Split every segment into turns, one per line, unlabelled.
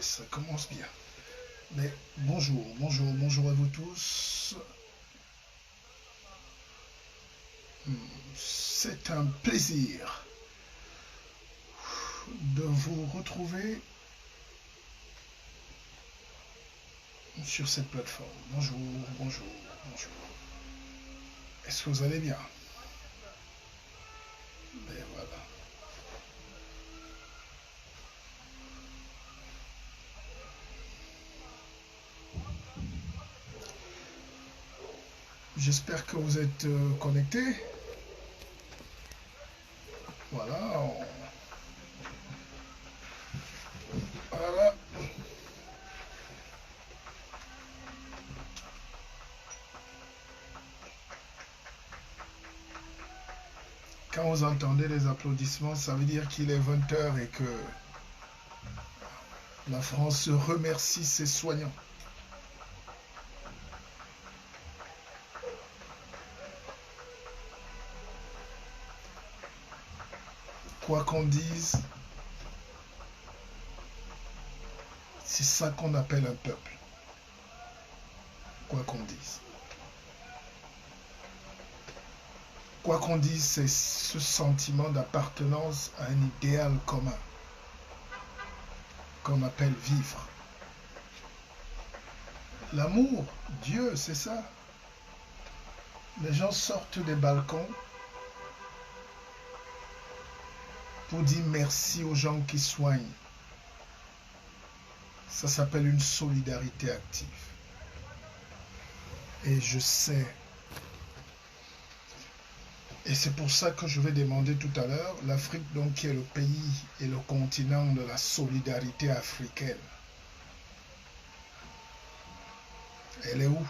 ça commence bien. Mais bonjour, bonjour à vous tous. C'est un plaisir de vous retrouver sur cette plateforme. Bonjour, bonjour, bonjour. Est-ce que vous allez bien? Et voilà. J'espère que vous êtes connectés. Voilà. Voilà. Quand vous entendez les applaudissements, ça veut dire qu'il est 20 h et que la France remercie ses soignants. Quoi qu'on dise, c'est ça qu'on appelle un peuple. Quoi qu'on dise. Quoi qu'on dise, c'est ce sentiment d'appartenance à un idéal commun qu'on appelle vivre. L'amour, Dieu, c'est ça. Les gens sortent des balcons pour dire merci aux gens qui soignent. Ça s'appelle une solidarité active. Et je sais. Et c'est pour ça que je vais demander tout à l'heure, l'Afrique donc qui est le pays et le continent de la solidarité africaine. Elle est où?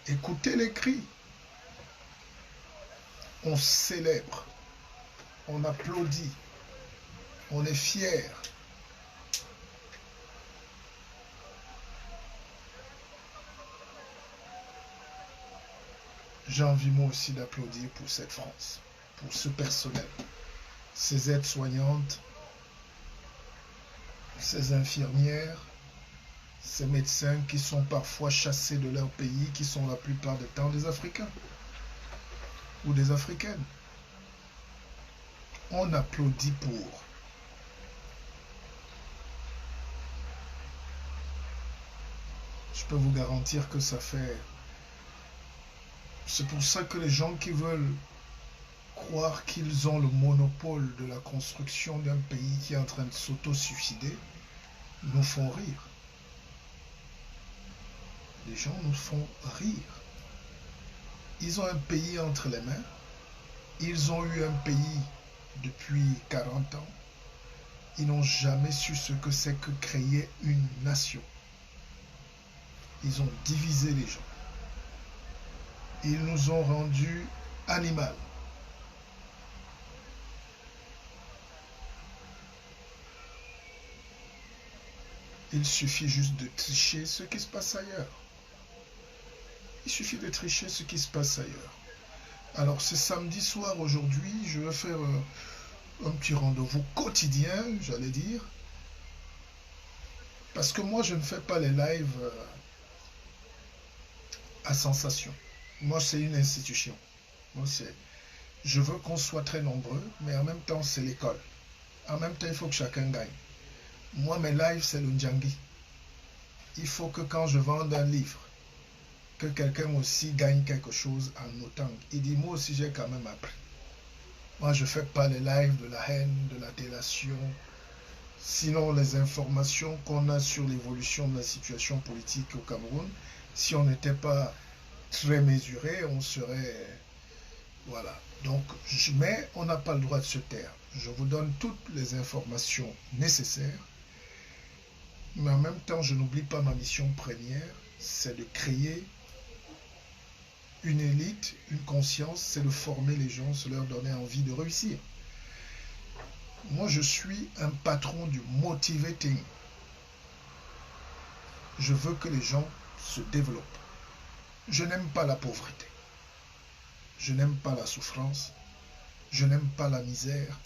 Écoutez les cris. On célèbre. On applaudit. On est fiers. J'ai envie moi aussi d'applaudir pour cette France, pour ce personnel, ces aides-soignantes, ces infirmières, ces médecins qui sont parfois chassés de leur pays, qui sont la plupart du temps des Africains ou des Africaines. On applaudit pour. Je peux vous garantir que ça fait... C'est pour ça que les gens qui veulent croire qu'ils ont le monopole de la construction d'un pays qui est en train de s'auto-suicider nous font rire. Les gens nous font rire. Ils ont un pays entre les mains. Ils ont eu un pays depuis 40 ans. Ils n'ont jamais su ce que c'est que créer une nation. Ils ont divisé les gens. Ils nous ont rendus animaux. Il suffit juste de tricher ce qui se passe ailleurs. Il suffit de tricher ce qui se passe ailleurs. Alors, c'est samedi soir aujourd'hui. Je vais faire un petit rendez-vous quotidien, j'allais dire. Parce que moi, je ne fais pas les lives à sensation. Moi, c'est une institution. Moi, je veux qu'on soit très nombreux, mais en même temps, c'est l'école. En même temps, il faut que chacun gagne. Moi, mes lives, c'est le Ndjangi. Il faut que quand je vende un livre, que quelqu'un aussi gagne quelque chose en autant. Il dit, moi aussi, j'ai quand même appris. Moi, je ne fais pas les lives de la haine, de la délation. Sinon, les informations qu'on a sur l'évolution de la situation politique au Cameroun, si on n'était pas très mesuré, on serait... Voilà. Donc, mais on n'a pas le droit de se taire. Je vous donne toutes les informations nécessaires. Mais en même temps, je n'oublie pas ma mission première, c'est de créer une élite, une conscience, c'est de former les gens, c'est leur donner envie de réussir. Moi, je suis un patron du motivating. Je veux que les gens se développent. Je n'aime pas la pauvreté. Je n'aime pas la souffrance. Je n'aime pas la misère.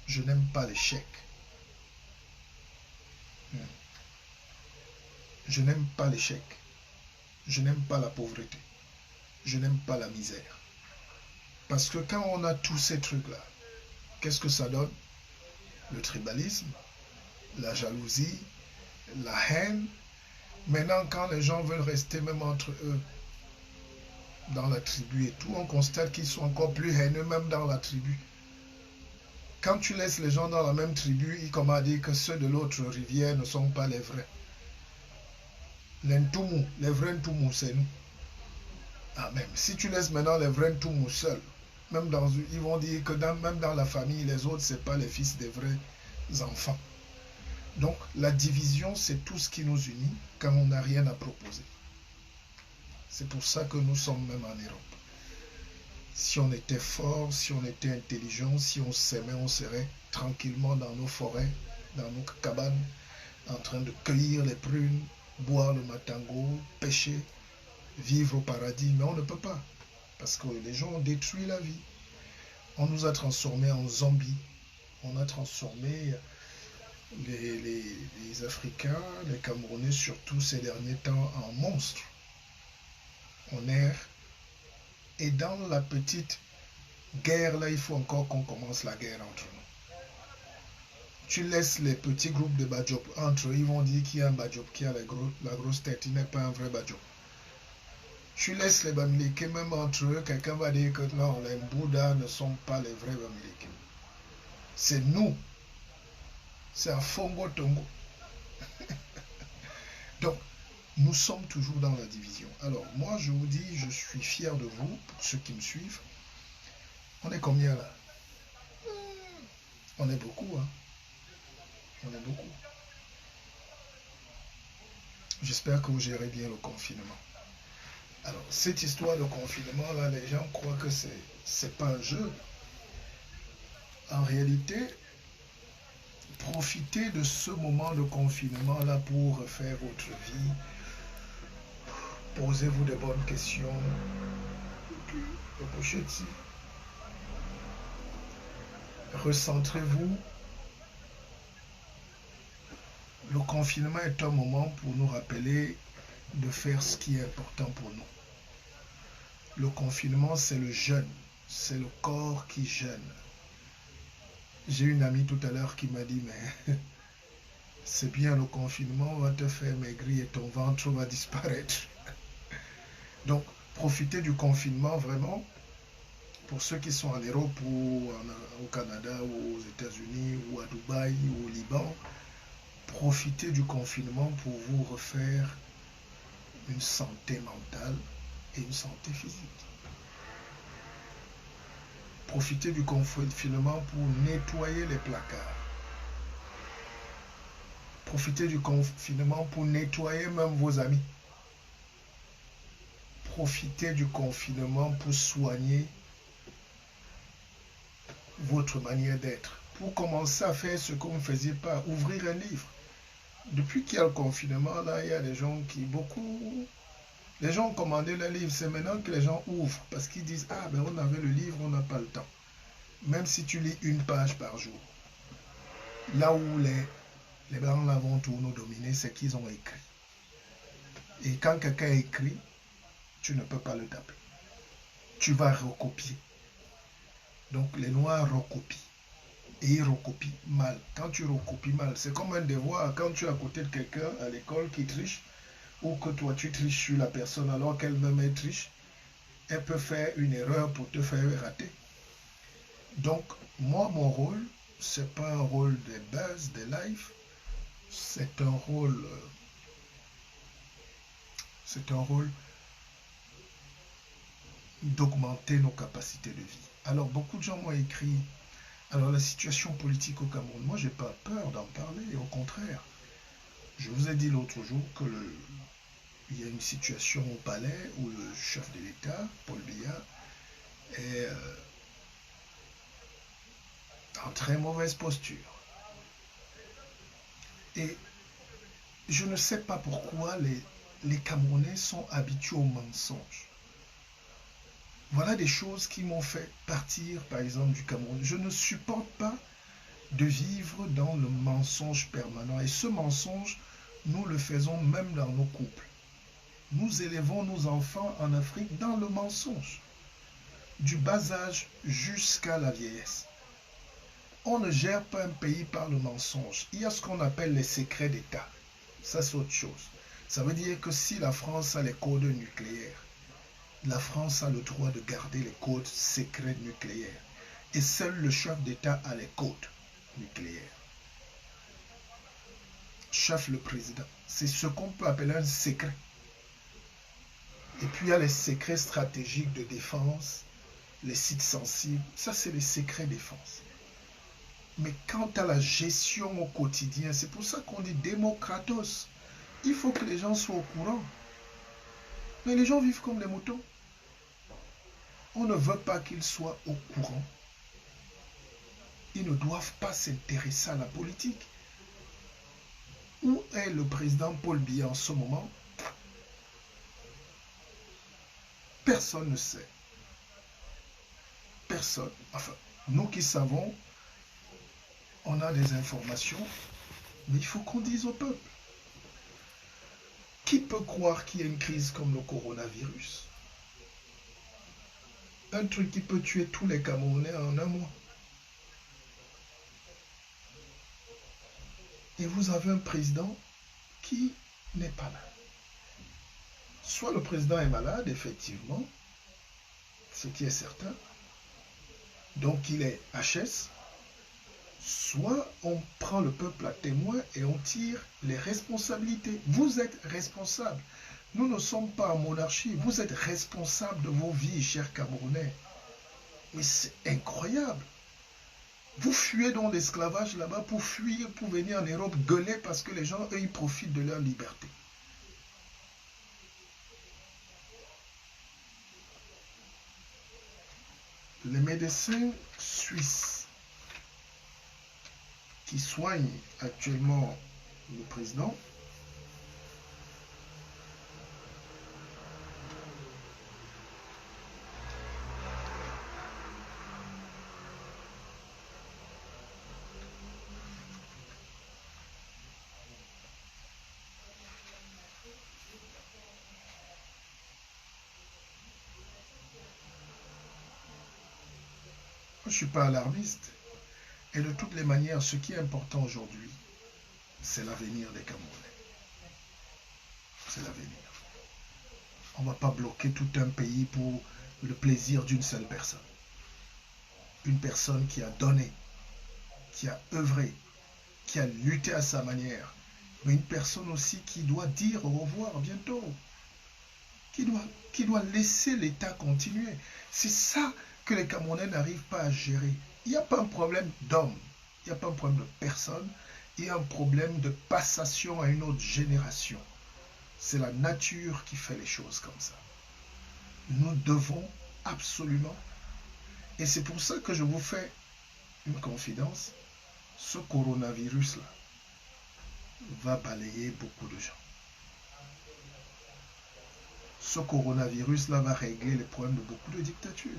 Je n'aime pas l'échec. Je n'aime pas l'échec. Je n'aime pas la pauvreté. Je n'aime pas la misère. Parce que quand on a tous ces trucs-là, qu'est-ce que ça donne? Le tribalisme, la jalousie, la haine. Maintenant, quand les gens veulent rester même entre eux, dans la tribu et tout, on constate qu'ils sont encore plus haineux même dans la tribu. Quand tu laisses les gens dans la même tribu, ils commencent à dire que ceux de l'autre rivière ne sont pas les vrais. Les Ntoumou, les vrais Ntoumou, c'est nous. Ah, même si tu laisses maintenant les vrais Ntoumou seuls, même ils vont dire que même dans la famille, les autres, ce n'est pas les fils des vrais enfants. Donc, la division, c'est tout ce qui nous unit quand on n'a rien à proposer. C'est pour ça que nous sommes même en Europe. Si on était fort, si on était intelligent, si on s'aimait, on serait tranquillement dans nos forêts, dans nos cabanes, en train de cueillir les prunes, boire le matango, pêcher, vivre au paradis. Mais on ne peut pas, parce que les gens ont détruit la vie. On nous a transformés en zombies. On a transformé les Africains, les Camerounais surtout ces derniers temps, en monstres. On erre. Et dans la petite guerre, là, il faut encore qu'on commence la guerre entre nous. Tu laisses les petits groupes de Bajop entre eux, ils vont dire qu'il y a un Bajop qui a la grosse tête, il n'est pas un vrai Bajop. Tu laisses les Bamileke même entre eux, quelqu'un va dire que non, les Bouddhas ne sont pas les vrais Bamileke. C'est nous. C'est un Fongo Tongo. Donc, nous sommes toujours dans la division. Alors, moi, je vous dis, je suis fier de vous, pour ceux qui me suivent. On est combien là? On est beaucoup, hein? On est beaucoup. J'espère que vous gérez bien le confinement. Alors, cette histoire de confinement, là, les gens croient que c'est pas un jeu. En réalité, profitez de ce moment de confinement, là, pour refaire votre vie. Posez-vous de bonnes questions. Recentrez-vous. Le confinement est un moment pour nous rappeler de faire ce qui est important pour nous. Le confinement, c'est le jeûne. C'est le corps qui jeûne. J'ai une amie tout à l'heure qui m'a dit, mais c'est bien, le confinement va te faire maigrir et ton ventre va disparaître. Donc, profitez du confinement vraiment. Pour ceux qui sont en Europe ou au Canada ou aux États-Unis ou à Dubaï ou au Liban, profitez du confinement pour vous refaire une santé mentale et une santé physique. Profitez du confinement pour nettoyer les placards. Profitez du confinement pour nettoyer même vos amis. Profitez du confinement pour soigner votre manière d'être. Pour commencer à faire ce que vous ne faisiez pas, ouvrir un livre. Depuis qu'il y a le confinement, là, il y a des gens les gens ont commandé le livre, c'est maintenant que les gens ouvrent, parce qu'ils disent, ah ben on avait le livre, on n'a pas le temps. Même si tu lis une page par jour. Là où les Blancs là vont tout nous dominer, c'est qu'ils ont écrit. Et quand quelqu'un écrit, tu ne peux pas le taper. Tu vas recopier. Donc les Noirs recopient. Et ils recopient mal. Quand tu recopies mal, c'est comme un devoir. Quand tu es à côté de quelqu'un à l'école qui triche, ou que toi tu triches sur la personne alors qu'elle-même est triche, elle peut faire une erreur pour te faire rater. Donc, moi, mon rôle, c'est pas un rôle de buzz, de live, c'est un rôle d'augmenter nos capacités de vie. Alors, beaucoup de gens m'ont écrit, alors la situation politique au Cameroun, moi, j'ai pas peur d'en parler, au contraire. Je vous ai dit l'autre jour que il y a une situation au palais où le chef de l'État, Paul Biya, est en très mauvaise posture. Et je ne sais pas pourquoi les Camerounais sont habitués au mensonge. Voilà des choses qui m'ont fait partir, par exemple, du Cameroun. Je ne supporte pas de vivre dans le mensonge permanent. Et ce mensonge, nous le faisons même dans nos couples. Nous élevons nos enfants en Afrique dans le mensonge, du bas âge jusqu'à la vieillesse. On ne gère pas un pays par le mensonge. Il y a ce qu'on appelle les secrets d'État. Ça, c'est autre chose. Ça veut dire que si la France a les codes nucléaires, la France a le droit de garder les codes secrets nucléaires. Et seul le chef d'État a les codes nucléaires. Chef le président. C'est ce qu'on peut appeler un secret. Et puis il y a les secrets stratégiques de défense, les sites sensibles. Ça, c'est les secrets défense. Mais quant à la gestion au quotidien, c'est pour ça qu'on dit démocratos. Il faut que les gens soient au courant. Mais les gens vivent comme des moutons. On ne veut pas qu'ils soient au courant. Ils ne doivent pas s'intéresser à la politique. Où est le président Paul Biya en ce moment? Personne ne sait. Personne. Enfin, nous qui savons, on a des informations, mais il faut qu'on dise au peuple. Qui peut croire qu'il y a une crise comme le coronavirus? Un truc qui peut tuer tous les Camerounais en un mois. Et vous avez un président qui n'est pas là. Soit le président est malade, effectivement, ce qui est certain, donc il est HS, soit on prend le peuple à témoin et on tire les responsabilités. Vous êtes responsables. Nous ne sommes pas en monarchie. Vous êtes responsables de vos vies, chers Camerounais. Mais c'est incroyable. Vous fuyez dans l'esclavage là-bas pour fuir, pour venir en Europe gueuler parce que les gens, eux, ils profitent de leur liberté. Les médecins suisses qui soignent actuellement le président je ne suis pas alarmiste. Et de toutes les manières, ce qui est important aujourd'hui, c'est l'avenir des Camerounais. C'est l'avenir. On ne va pas bloquer tout un pays pour le plaisir d'une seule personne. Une personne qui a donné, qui a œuvré, qui a lutté à sa manière. Mais une personne aussi qui doit dire au revoir bientôt. Qui doit laisser l'État continuer. C'est ça que les Camerounais n'arrivent pas à gérer. Il n'y a pas un problème d'homme, il n'y a pas un problème de personne, il y a un problème de passation à une autre génération. C'est la nature qui fait les choses comme ça. Nous devons absolument, et c'est pour ça que je vous fais une confidence, ce coronavirus-là va balayer beaucoup de gens. Ce coronavirus-là va régler les problèmes de beaucoup de dictatures.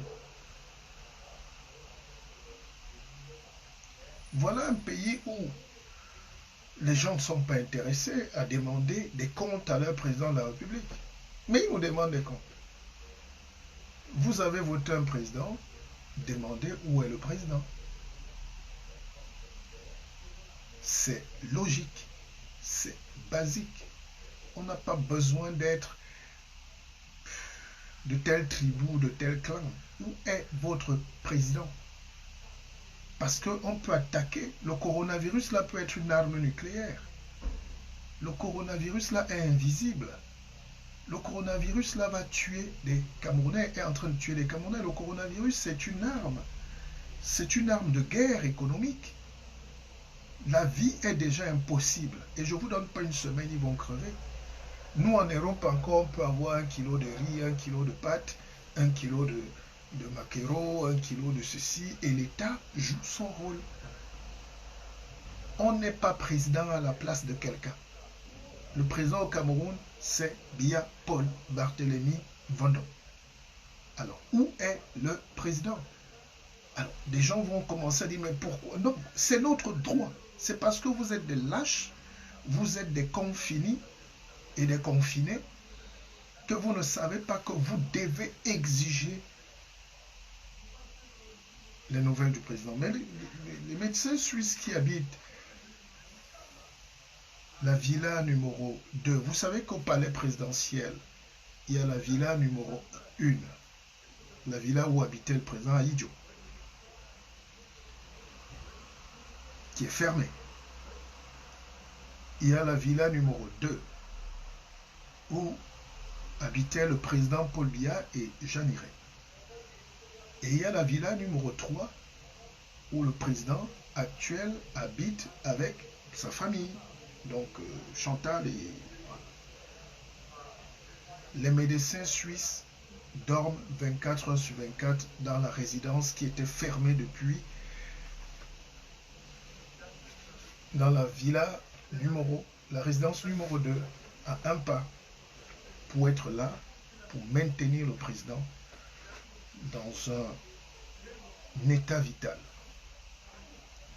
Voilà un pays où les gens ne sont pas intéressés à demander des comptes à leur président de la République. Mais ils nous demandent des comptes. Vous avez voté un président, demandez où est le président. C'est logique, c'est basique. On n'a pas besoin d'être de telle tribu, de tel clan. Où est votre président? Parce qu'on peut attaquer, le coronavirus là peut être une arme nucléaire. Le coronavirus là est invisible. Le coronavirus là va tuer des Camerounais, est en train de tuer des Camerounais. Le coronavirus c'est une arme. C'est une arme de guerre économique. La vie est déjà impossible. Et je ne vous donne pas une semaine, ils vont crever. Nous en Europe encore, on peut avoir 1 kilo de riz, 1 kilo de pâtes, 1 kilo de maquereau, 1 kilo de ceci, et l'État joue son rôle. On n'est pas président à la place de quelqu'un. Le président au Cameroun, c'est Biya Paul Barthélémy Vendôme. Alors, où est le président? Alors, des gens vont commencer à dire, mais pourquoi? Non, c'est notre droit. C'est parce que vous êtes des lâches, vous êtes des confinés et des confinés, que vous ne savez pas que vous devez exiger les nouvelles du président. Mais les médecins suisses qui habitent la villa numéro 2, vous savez qu'au palais présidentiel, il y a la villa numéro 1, la villa où habitait le président Ahidjo, qui est fermée. Il y a la villa numéro 2, où habitait le président Paul Biya et Jeanne Iré. Et il y a la villa numéro 3, où le président actuel habite avec sa famille. Donc Chantal et les médecins suisses dorment 24 heures sur 24 dans la résidence qui était fermée depuis, dans la villa la résidence numéro 2, à un pas, pour être là, pour maintenir le président dans un état vital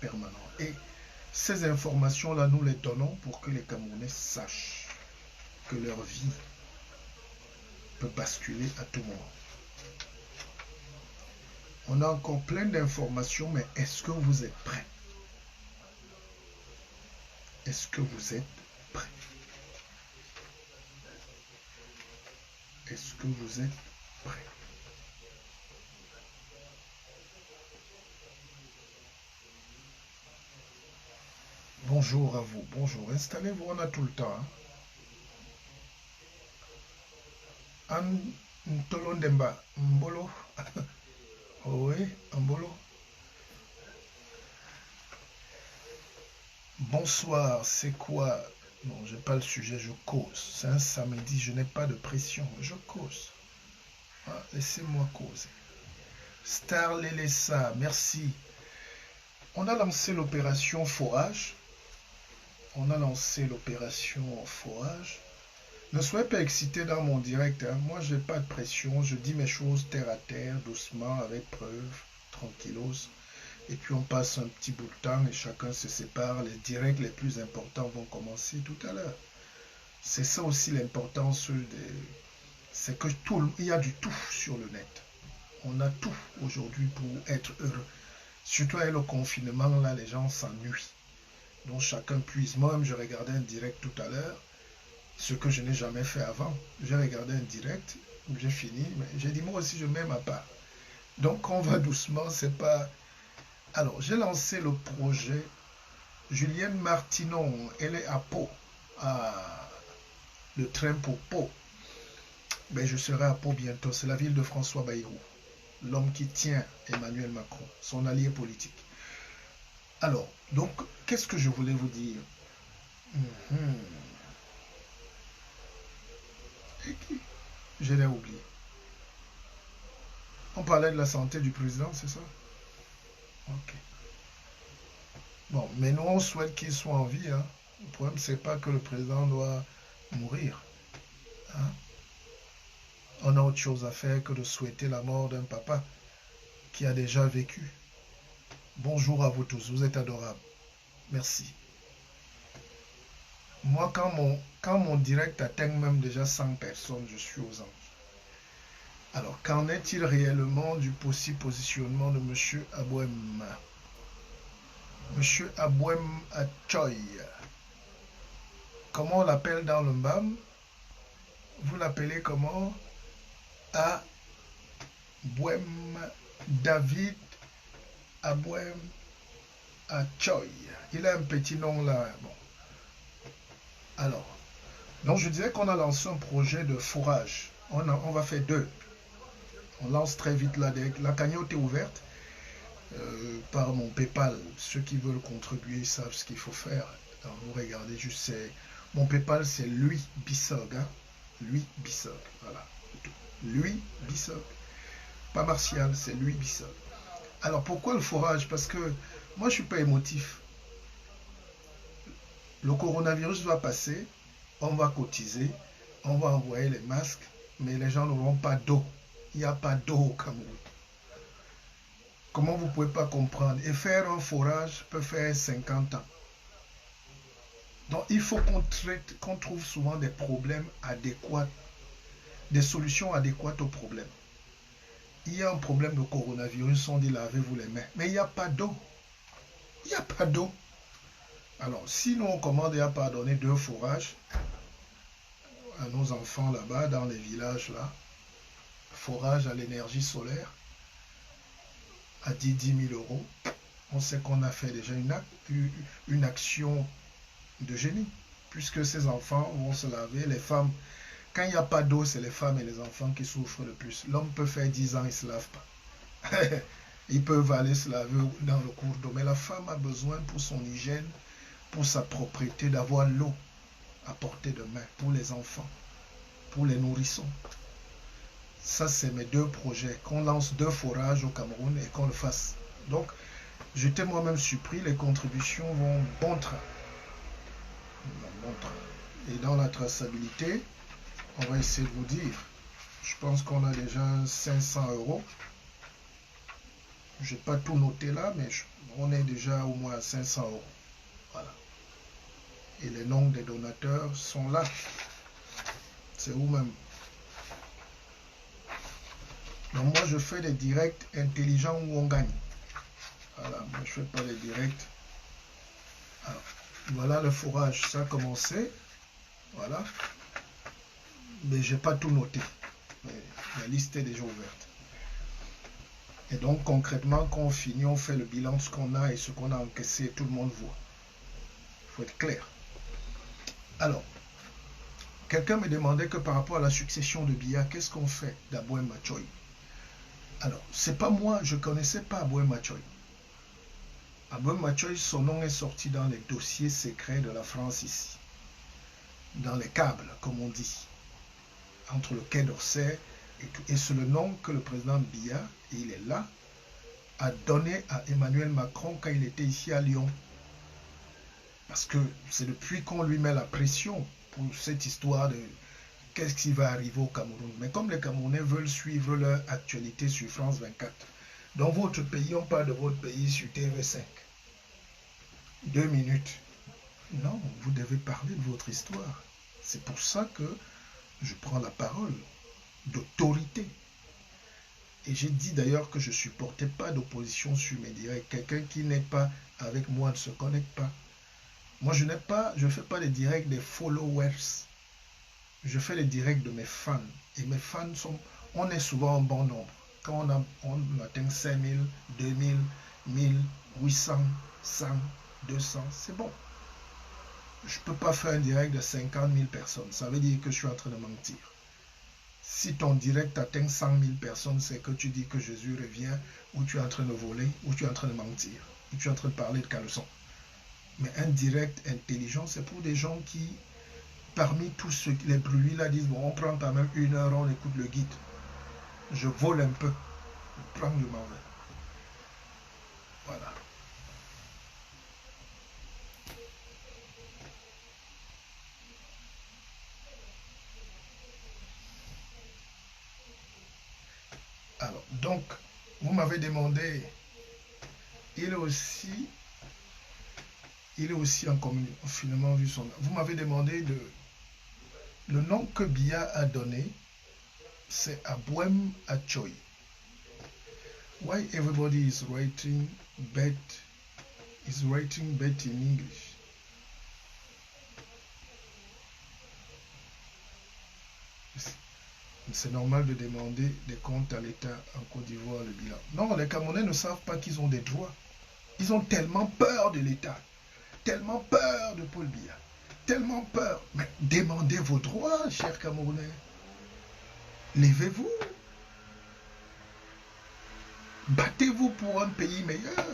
permanent. Et ces informations-là, nous les donnons pour que les Camerounais sachent que leur vie peut basculer à tout moment. On a encore plein d'informations, mais est-ce que vous êtes prêts? Est-ce que vous êtes prêts? Est-ce que vous êtes prêts? Bonjour à vous, bonjour. Installez-vous, on a tout le temps. Hein? Ntolondemba, Mbolo. Oui, Mbolo. Bonsoir, c'est quoi? Non, j'ai pas le sujet, je cause. C'est un samedi, je n'ai pas de pression, je cause. Ah, laissez-moi causer. Star Lelessa, merci. On a lancé l'opération forage. Ne soyez pas excité dans mon direct. Hein. Moi, je n'ai pas de pression. Je dis mes choses terre à terre, doucement, avec preuve, tranquillos. Et puis on passe un petit bout de temps et chacun se sépare. Les directs les plus importants vont commencer tout à l'heure. C'est ça aussi l'importance c'est que il y a du tout sur le net. On a tout aujourd'hui pour être heureux. Surtout avec le confinement, là, les gens s'ennuient. Donc chacun puise. Moi-même, je regardais un direct tout à l'heure, ce que je n'ai jamais fait avant. J'ai regardé un direct, j'ai fini, mais j'ai dit moi aussi je mets ma part. Donc on va doucement, c'est pas... Alors, j'ai lancé le projet. Julienne Martinon, elle est à Pau, le train pour Pau. Ben, je serai à Pau bientôt. C'est la ville de François Bayrou, l'homme qui tient Emmanuel Macron, son allié politique. Alors, donc, qu'est-ce que je voulais vous dire? Je l'ai oublié. On parlait de la santé du président, c'est ça? Ok. Bon, mais nous, on souhaite qu'il soit en vie. Hein. Le problème, c'est pas que le président doit mourir. Hein. On a autre chose à faire que de souhaiter la mort d'un papa qui a déjà vécu. Bonjour à vous tous, vous êtes adorables. Merci. Moi, quand mon direct atteint même déjà 100 personnes, je suis aux anges. Alors, qu'en est-il réellement du possible positionnement de M. Abouem? M. Abouem Achoy. Comment on l'appelle dans le MBAM? Vous l'appelez comment? Abouem David Abouem Achoy. Il a un petit nom là. Bon. Alors, donc je disais qu'on a lancé un projet de forage. On va faire 2. On lance très vite là. La cagnotte est ouverte par mon PayPal. Ceux qui veulent contribuer savent ce qu'il faut faire. Alors, vous regardez, je sais. Mon PayPal, c'est Louis Bissog. Hein? Louis Bissog. Voilà. Louis Bissog. Pas Martial, c'est Louis Bissog. Alors, pourquoi le forage? Parce que moi, je ne suis pas émotif. Le coronavirus va passer, on va cotiser, on va envoyer les masques, mais les gens n'auront pas d'eau. Il n'y a pas d'eau au Cameroun. Comment vous ne pouvez pas comprendre? Et faire un forage peut faire 50 ans. Donc, il faut qu'on trouve souvent des problèmes adéquats, des solutions adéquates aux problèmes. Il y a un problème de coronavirus, on dit lavez-vous les mains. Mais il n'y a pas d'eau. Il n'y a pas d'eau. Alors, si nous on commande à pardonner 2 forages à nos enfants là-bas, dans les villages là, forage à l'énergie solaire, à 10 000 euros, on sait qu'on a fait déjà une action de génie, puisque ces enfants vont se laver, les femmes, quand il n'y a pas d'eau, c'est les femmes et les enfants qui souffrent le plus. L'homme peut faire 10 ans, il ne se lave pas. Ils peuvent aller se laver dans le cours d'eau, mais la femme a besoin pour son hygiène, pour sa propriété, d'avoir l'eau à portée de main pour les enfants, pour les nourrissons. Ça, c'est mes 2 projets, qu'on lance 2 forages au Cameroun et qu'on le fasse. Donc, j'étais moi-même surpris, les contributions vont bon train. Et dans la traçabilité, on va essayer de vous dire, je pense qu'on a déjà 500 euros. Je n'ai pas tout noté là, mais on est déjà au moins à 500 euros. Voilà. Et les noms des donateurs sont là. C'est vous-même. Donc moi, je fais des directs intelligents où on gagne. Voilà, moi je ne fais pas les directs. Alors, voilà le forage, ça a commencé. Voilà. Mais je n'ai pas tout noté. Mais la liste est déjà ouverte. Et donc concrètement, quand on finit, on fait le bilan de ce qu'on a et ce qu'on a encaissé, et tout le monde voit. Il faut être clair. Alors, quelqu'un me demandait que par rapport à la succession de Biya, qu'est-ce qu'on fait d'Aboué Machoy? Alors, c'est pas moi, je ne connaissais pas Aboué Machoy. Aboué Machoy, son nom est sorti dans les dossiers secrets de la France ici. Dans les câbles, comme on dit. Entre le Quai d'Orsay et tout. Et c'est le nom que le président Biya, et il est là, a donné à Emmanuel Macron quand il était ici à Lyon. Parce que c'est depuis qu'on lui met la pression pour cette histoire de qu'est-ce qui va arriver au Cameroun. Mais comme les Camerounais veulent suivre leur actualité sur France 24, dans votre pays, on parle de votre pays sur TV5. 2 minutes. Non, vous devez parler de votre histoire. C'est pour ça que je prends la parole d'autorité. Et j'ai dit d'ailleurs que je ne supportais pas d'opposition sur mes directs. Quelqu'un qui n'est pas avec moi ne se connecte pas. Moi, je ne fais pas les directs des followers. Je fais les directs de mes fans. Et mes fans on est souvent en bon nombre. Quand on atteint 5000, 2000, 1000, 800, 100, 200, c'est bon. Je ne peux pas faire un direct de 50 000 personnes. Ça veut dire que je suis en train de mentir. Si ton direct atteint 100 000 personnes, c'est que tu dis que Jésus revient, ou tu es en train de voler, ou tu es en train de mentir, ou tu es en train de parler de caleçon. Mais un direct intelligent, c'est pour des gens qui, parmi tous les bruits là, disent, bon, on prend quand même 1 heure, on écoute le guide. Je vole un peu. Je prends, je m'en vais. Voilà. Alors, donc, vous m'avez demandé, il est aussi en finalement vu son nom. Vous m'avez demandé le nom que Biya a donné, c'est Abouem Achoy. Why everybody is writing bet in English? C'est normal de demander des comptes à l'État en Côte d'Ivoire, le bilan. Non, les Camerounais ne savent pas qu'ils ont des droits. Ils ont tellement peur de l'État, tellement peur de Paul Biya, tellement peur. Mais demandez vos droits, chers Camerounais. Levez-vous. Battez-vous pour un pays meilleur.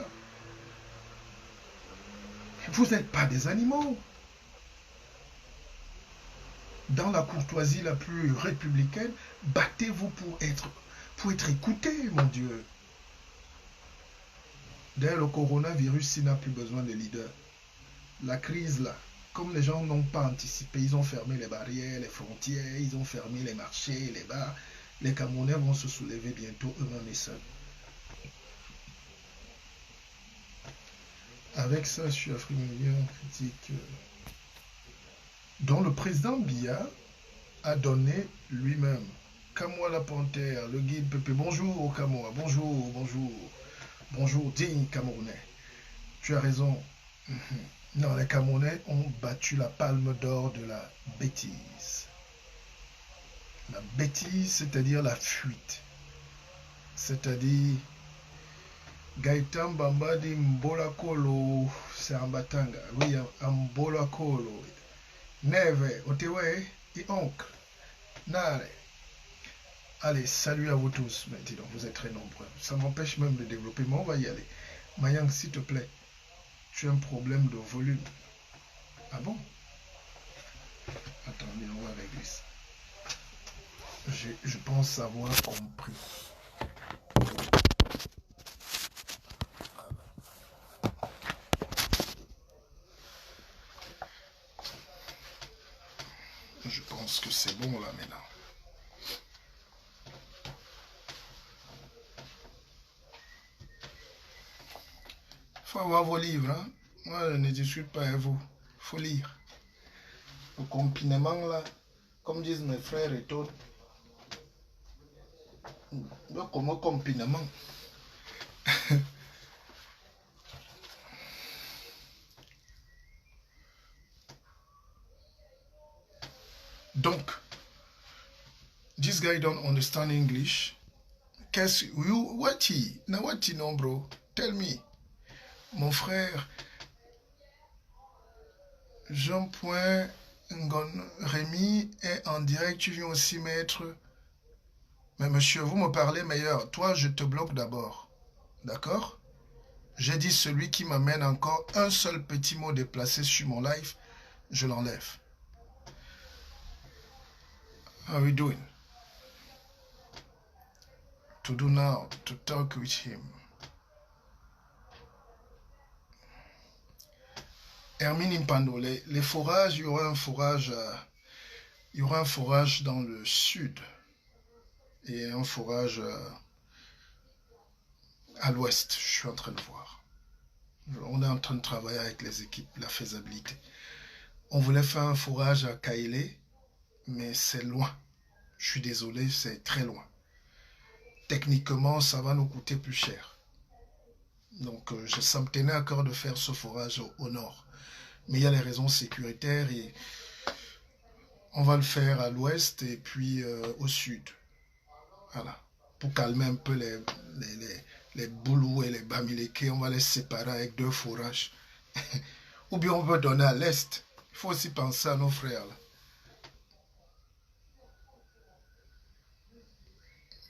Vous n'êtes pas des animaux. Dans la courtoisie la plus républicaine, battez-vous pour être écouté, mon Dieu. D'ailleurs, le coronavirus, il n'a plus besoin de leaders. La crise, là, comme les gens n'ont pas anticipé, ils ont fermé les barrières, les frontières, ils ont fermé les marchés, les bars. Les Camerounais vont se soulever bientôt eux-mêmes et seuls. Avec ça, je suis africain critique. Dont le président Biya a donné lui-même. Kamoa la Panthère, le guide Pépé. Bonjour Kamoa, bonjour, bonjour. Bonjour, digne Camerounais. Tu as raison. Non, les Camerounais ont battu la palme d'or de la bêtise. La bêtise, c'est-à-dire la fuite. C'est-à-dire Gaëtan Bamba dit Mbola Kolo, c'est en Batanga. Oui, Mbola Kolo. Neve, Otewe et oncle. Nare. Allez, salut à vous tous maintenant, vous êtes très nombreux. Ça m'empêche même de développer, mais on va y aller. Mayang, s'il te plaît, tu as un problème de volume. Ah bon? Attendez, on va régler ça. Je pense avoir compris. Je pense que c'est bon là maintenant. Faut avoir vos livres, hein. Moi, je ne discute pas avec vous. Faut lire. Le confinement là, comme disent mes frères et tout. Donc, comment confinement? Donc, this guy don't understand English. What he know, bro? Tell me. Mon frère, Jean Rémi est en direct. Tu viens aussi mettre. Mais monsieur, vous me parlez meilleur. Toi, je te bloque d'abord. D'accord? J'ai dit celui qui m'amène encore un seul petit mot déplacé sur mon live, je l'enlève. How are we doing? To do now, to talk with him. Hermine Impando, les forages, il y aura un forage dans le sud et un forage à l'ouest. Je suis en train de voir. On est en train de travailler avec les équipes, la faisabilité. On voulait faire un forage à Kaélé, mais c'est loin. Je suis désolé, c'est très loin. Techniquement, ça va nous coûter plus cher. Donc, ça me tenait à cœur de faire ce forage au nord. Mais il y a les raisons sécuritaires et on va le faire à l'ouest et puis au sud. Voilà. Pour calmer un peu les boulous et les bamileke, on va les séparer avec 2 forages. Ou bien on peut donner à l'est. Il faut aussi penser à nos frères. Là.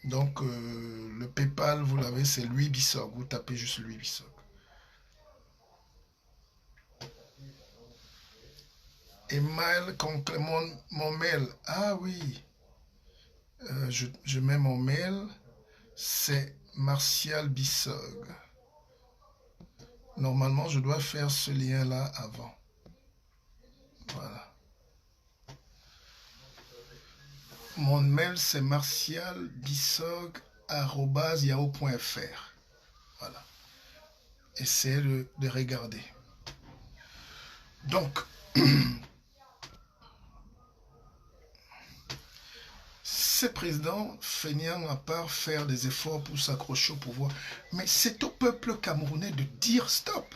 Donc, le PayPal, vous l'avez, c'est Louis Bissog. Vous tapez juste Louis Bissog. Et mail, mon mail. Ah oui. Je mets mon mail. C'est Martial Bissog. Normalement, je dois faire ce lien-là avant. Voilà. Mon mail, c'est martialbissog@yahoo.fr. Voilà. Essayez de regarder. Donc, ces présidents feignant à part faire des efforts pour s'accrocher au pouvoir, mais c'est au peuple camerounais de dire stop.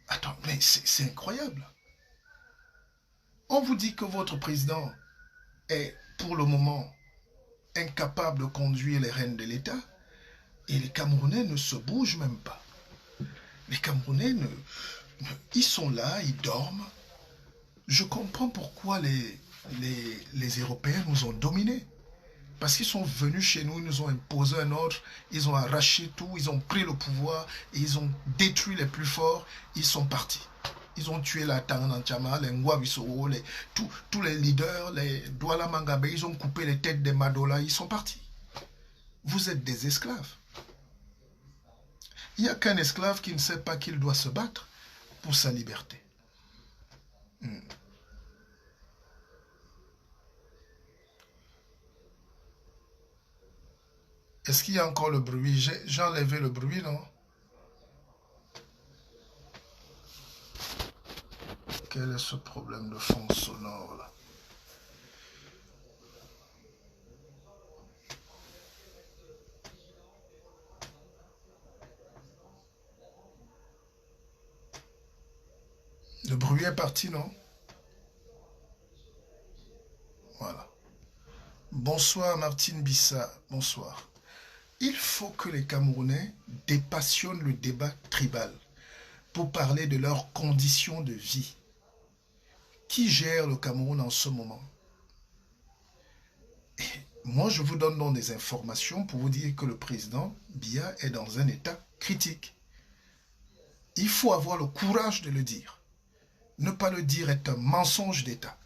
Attends, mais c'est incroyable. On vous dit que votre président est pour le moment incapable de conduire les rênes de l'État et les Camerounais ne se bougent même pas. Les Camerounais, ils sont là, ils dorment. Je comprends pourquoi les Européens nous ont dominés. Parce qu'ils sont venus chez nous, ils nous ont imposé un ordre, ils ont arraché tout, ils ont pris le pouvoir, et ils ont détruit les plus forts, ils sont partis. Ils ont tué la Tanganchama, les Ngwabisoro, tous les leaders, les Douala Mangabe, ils ont coupé les têtes des Madola, ils sont partis. Vous êtes des esclaves. Il n'y a qu'un esclave qui ne sait pas qu'il doit se battre pour sa liberté. Est-ce qu'il y a encore le bruit? J'ai enlevé le bruit, non? Quel est ce problème de fond sonore là? Le bruit est parti, non? Voilà. Bonsoir Martine Bissa, bonsoir. Il faut que les Camerounais dépassionnent le débat tribal pour parler de leurs conditions de vie. Qui gère le Cameroun en ce moment? Et moi, je vous donne donc des informations pour vous dire que le président Biya est dans un état critique. Il faut avoir le courage de le dire. Ne pas le dire est un mensonge d'État.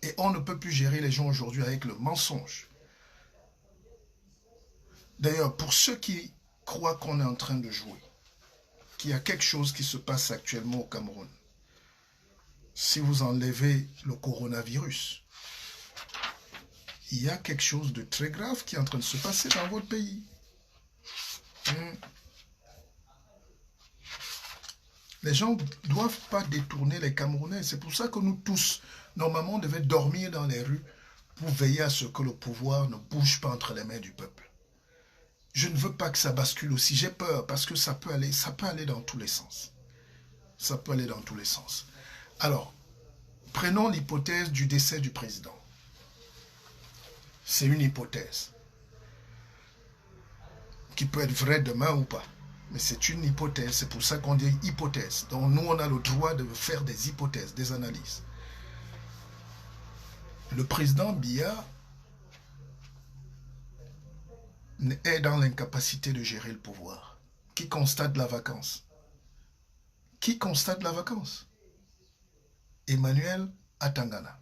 Et on ne peut plus gérer les gens aujourd'hui avec le mensonge. D'ailleurs, pour ceux qui croient qu'on est en train de jouer, qu'il y a quelque chose qui se passe actuellement au Cameroun, si vous enlevez le coronavirus, il y a quelque chose de très grave qui est en train de se passer dans votre pays. Les gens ne doivent pas détourner les Camerounais. C'est pour ça que nous tous, normalement, on devait dormir dans les rues pour veiller à ce que le pouvoir ne bouge pas entre les mains du peuple. Je ne veux pas que ça bascule aussi. J'ai peur parce que ça peut aller dans tous les sens. Ça peut aller dans tous les sens. Alors, prenons l'hypothèse du décès du président. C'est une hypothèse qui peut être vraie demain ou pas. Mais c'est une hypothèse, c'est pour ça qu'on dit hypothèse. Donc nous, on a le droit de faire des hypothèses, des analyses. Le président Biya est dans l'incapacité de gérer le pouvoir. Qui constate la vacance? Qui constate la vacance? Emmanuel Atangana.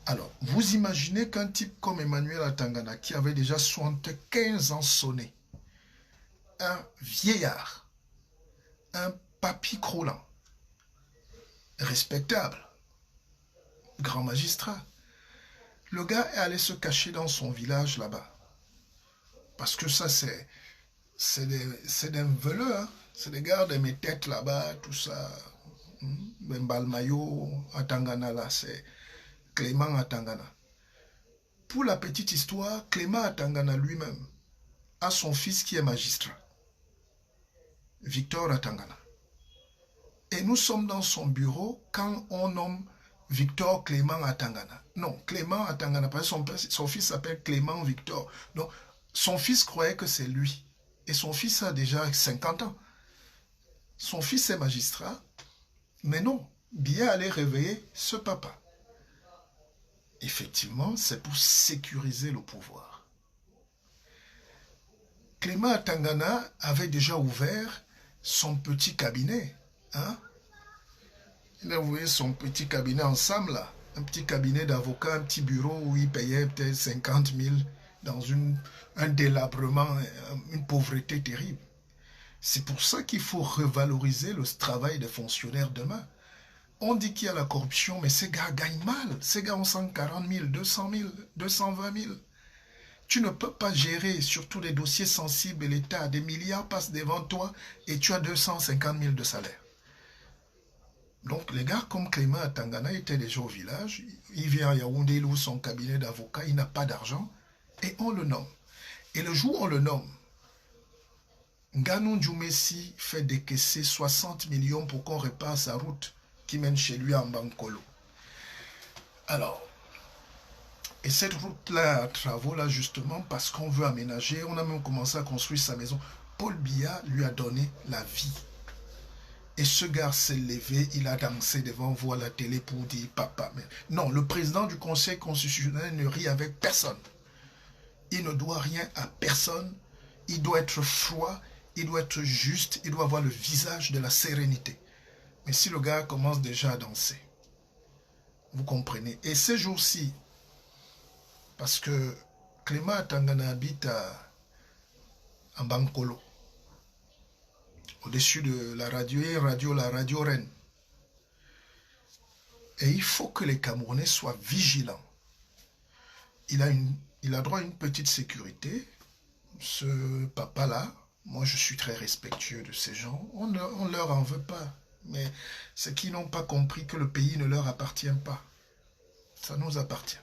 Alors, vous imaginez qu'un type comme Emmanuel Atangana, qui avait déjà 75 ans sonné, un vieillard, un papy croulant, respectable, grand magistrat. Le gars est allé se cacher dans son village là-bas. Parce que ça, c'est des veleux, hein? C'est des gars de mes têtes là-bas, tout ça. Bembalmayo, Atangana là, c'est Clément Atangana. Pour la petite histoire, Clément Atangana lui-même a son fils qui est magistrat. Victor Atangana. Et nous sommes dans son bureau quand on nomme Victor Clément Atangana. Non, Clément Atangana, parce que son fils s'appelle Clément Victor. Donc, son fils croyait que c'est lui. Et son fils a déjà 50 ans. Son fils est magistrat. Mais non, Biya allait réveiller ce papa. Effectivement, c'est pour sécuriser le pouvoir. Clément Atangana avait déjà ouvert son petit cabinet. Hein? Il a ouvert son petit cabinet ensemble, là. Un petit cabinet d'avocat, un petit bureau où il payait peut-être 50 000 dans un délabrement, une pauvreté terrible. C'est pour ça qu'il faut revaloriser le travail des fonctionnaires demain. On dit qu'il y a la corruption, mais ces gars gagnent mal. Ces gars ont 140 000, 200 000, 220 000. Tu ne peux pas gérer surtout les dossiers sensibles et l'État. Des milliards passent devant toi et tu as 250 000 de salaire. Donc les gars comme Clément Atangana étaient déjà au village. Il vient à Yaoundé, il ouvre son cabinet d'avocat, il n'a pas d'argent et on le nomme. Et le jour où on le nomme, Nganou Djoumessi fait décaisser 60 millions pour qu'on répare sa route qui mène chez lui en Bankolo. Alors, et cette route-là, travaux-là, justement, parce qu'on veut aménager, on a même commencé à construire sa maison. Paul Biya lui a donné la vie. Et ce gars s'est levé, il a dansé devant vous à la télé pour dire papa. Mais non, le président du Conseil constitutionnel ne rit avec personne. Il ne doit rien à personne. Il doit être froid, il doit être juste, il doit avoir le visage de la sérénité. Mais si le gars commence déjà à danser, vous comprenez. Et ces jours-ci, parce que Clément Atangana habite à Bankolo, au-dessus de la radio Rennes. Et il faut que les Camerounais soient vigilants. Il a droit à une petite sécurité. Ce papa-là, moi je suis très respectueux de ces gens. On ne leur en veut pas. Mais c'est qu'ils n'ont pas compris que le pays ne leur appartient pas. Ça nous appartient.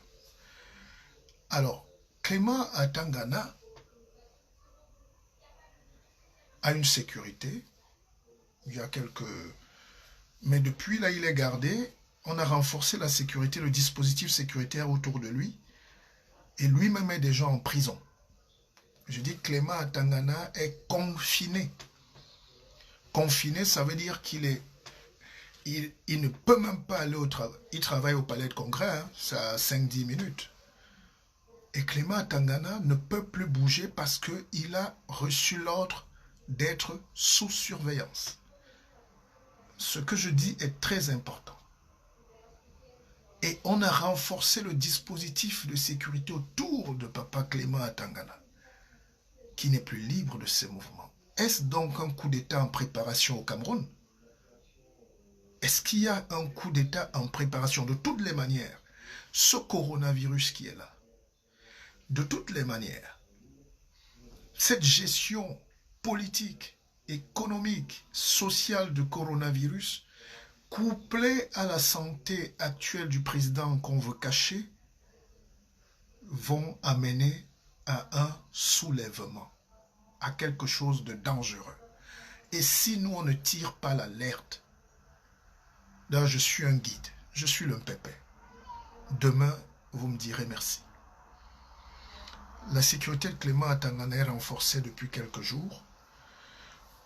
Alors, Clément Atangana a une sécurité. Il y a quelques... Mais depuis là, il est gardé. On a renforcé la sécurité, le dispositif sécuritaire autour de lui. Et lui-même met des gens en prison. Je dis Clément Atangana est confiné. Confiné, ça veut dire qu'il est... Il ne peut même pas aller au travail. Il travaille au palais de congrès, hein, ça a 5-10 minutes. Et Clément Atangana ne peut plus bouger parce qu'il a reçu l'ordre d'être sous surveillance. Ce que je dis est très important. Et on a renforcé le dispositif de sécurité autour de papa Clément Atangana, qui n'est plus libre de ses mouvements. Est-ce donc un coup d'État en préparation au Cameroun? Est-ce qu'il y a un coup d'État en préparation? De toutes les manières, ce coronavirus qui est là, de toutes les manières, cette gestion politique, économique, sociale du coronavirus, couplée à la santé actuelle du président qu'on veut cacher, vont amener à un soulèvement, à quelque chose de dangereux. Et si nous, on ne tire pas l'alerte, là, je suis un guide, je suis le pépé. Demain, vous me direz merci. La sécurité de Clément Atangana est renforcée depuis quelques jours.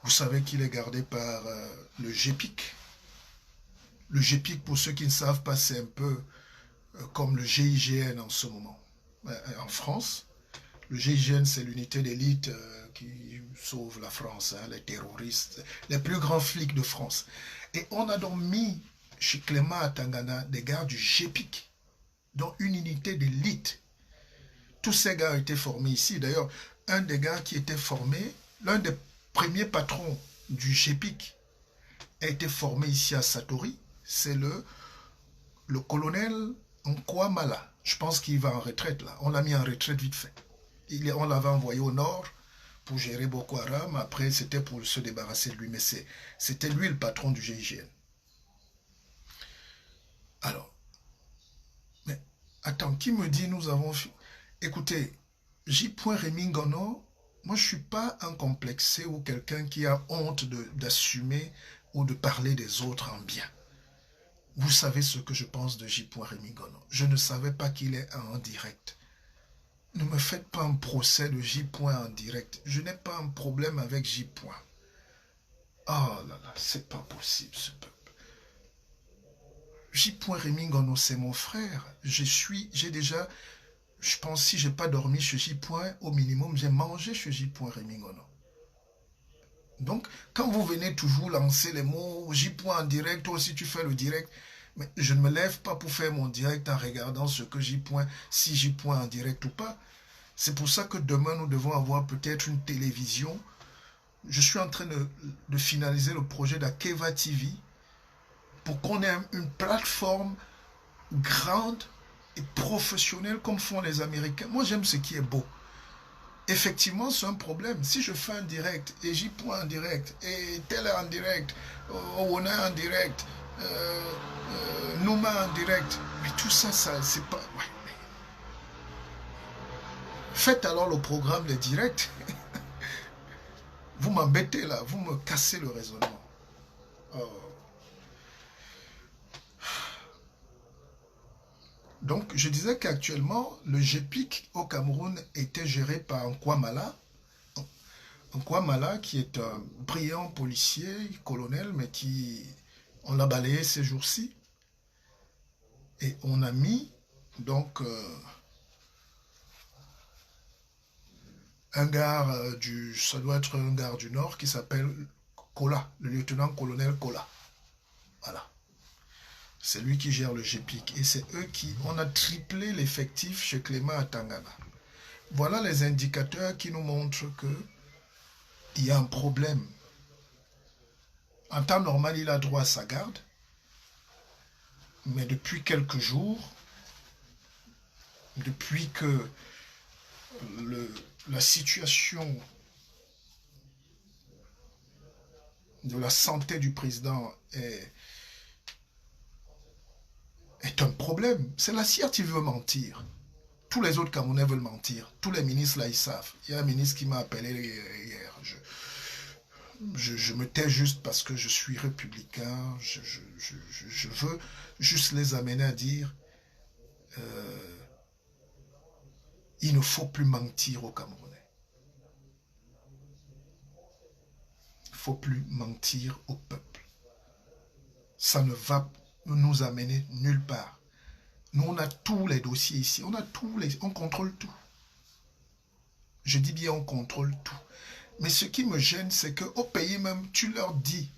Vous savez qu'il est gardé par le GEPIC. Le GEPIC, pour ceux qui ne savent pas, c'est un peu comme le GIGN en ce moment. En France, le GIGN, c'est l'unité d'élite qui sauve la France, hein, les terroristes, les plus grands flics de France. Et on a donc mis chez Clément Atangana des gars du GEPIC, dont une unité d'élite. Tous ces gars ont été formés ici. D'ailleurs, un des gars qui était formé, l'un des premiers patrons du GEPIC, a été formé ici à Satori. C'est le colonel Nkwamala. Je pense qu'il va en retraite là. On l'a mis en retraite vite fait. On l'avait envoyé au nord pour gérer Boko Haram. Après, c'était pour se débarrasser de lui. Mais c'était lui le patron du GIGN. Alors, mais attends, qui me dit nous avons... Écoutez, J. Rémy Ngono, moi je ne suis pas un complexé ou quelqu'un qui a honte d'assumer ou de parler des autres en bien. Vous savez ce que je pense de J. Rémy Ngono. Je ne savais pas qu'il est en direct. Ne me faites pas un procès de J. en direct. Je n'ai pas un problème avec J. Oh là là, c'est pas possible ce peuple. J. Rémy Ngono, c'est mon frère. J'ai déjà... Je pense que si je n'ai pas dormi chez J. Au minimum, j'ai mangé chez J. Rémy Ngono. Donc, quand vous venez toujours lancer les mots J. en direct, toi aussi tu fais le direct, mais je ne me lève pas pour faire mon direct en regardant ce que J. si J. en direct ou pas. C'est pour ça que demain, nous devons avoir peut-être une télévision. Je suis en train de finaliser le projet d'Akeva TV pour qu'on ait une plateforme grande et professionnel comme font les Américains. Moi, j'aime ce qui est beau. Effectivement, c'est un problème. Si je fais un direct, et J. en direct, et tel en direct, Owona en direct, Nouma en direct, mais tout ça, c'est pas... Ouais. Faites alors le programme des directs. Vous m'embêtez là, vous me cassez le raisonnement. Oh. Donc, je disais qu'actuellement, le GEPIC au Cameroun était géré par Nkwamala. Nkwamala, qui est un brillant policier, colonel, mais qui, on l'a balayé ces jours-ci. Et on a mis, donc, un gars ça doit être un gars du Nord qui s'appelle Kola, le lieutenant-colonel Kola. Voilà. C'est lui qui gère le GEPIC. Et c'est eux qui... On a triplé l'effectif chez Clément Atangana. Voilà les indicateurs qui nous montrent qu'il y a un problème. En temps normal, il a droit à sa garde. Mais depuis quelques jours, depuis que la situation de la santé du président est un problème. C'est la CIR qui veut mentir. Tous les autres Camerounais veulent mentir. Tous les ministres là, ils savent. Il y a un ministre qui m'a appelé hier. Je me tais juste parce que je suis républicain. Je veux juste les amener à dire il ne faut plus mentir aux Camerounais. Il ne faut plus mentir au peuple. Ça ne va nous amener nulle part. Nous, on a tous les dossiers ici. On contrôle tout. Je dis bien, on contrôle tout. Mais ce qui me gêne, c'est qu'au pays même, tu leur dis.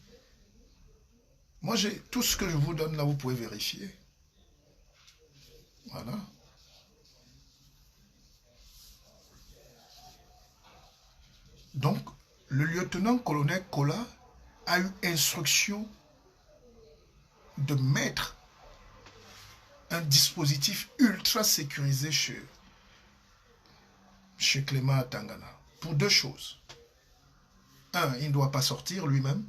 Moi, j'ai tout ce que je vous donne là, vous pouvez vérifier. Voilà. Donc, le lieutenant-colonel Kola a eu instruction de mettre un dispositif ultra sécurisé chez Clément Atangana. Pour deux choses. Un, il ne doit pas sortir lui-même.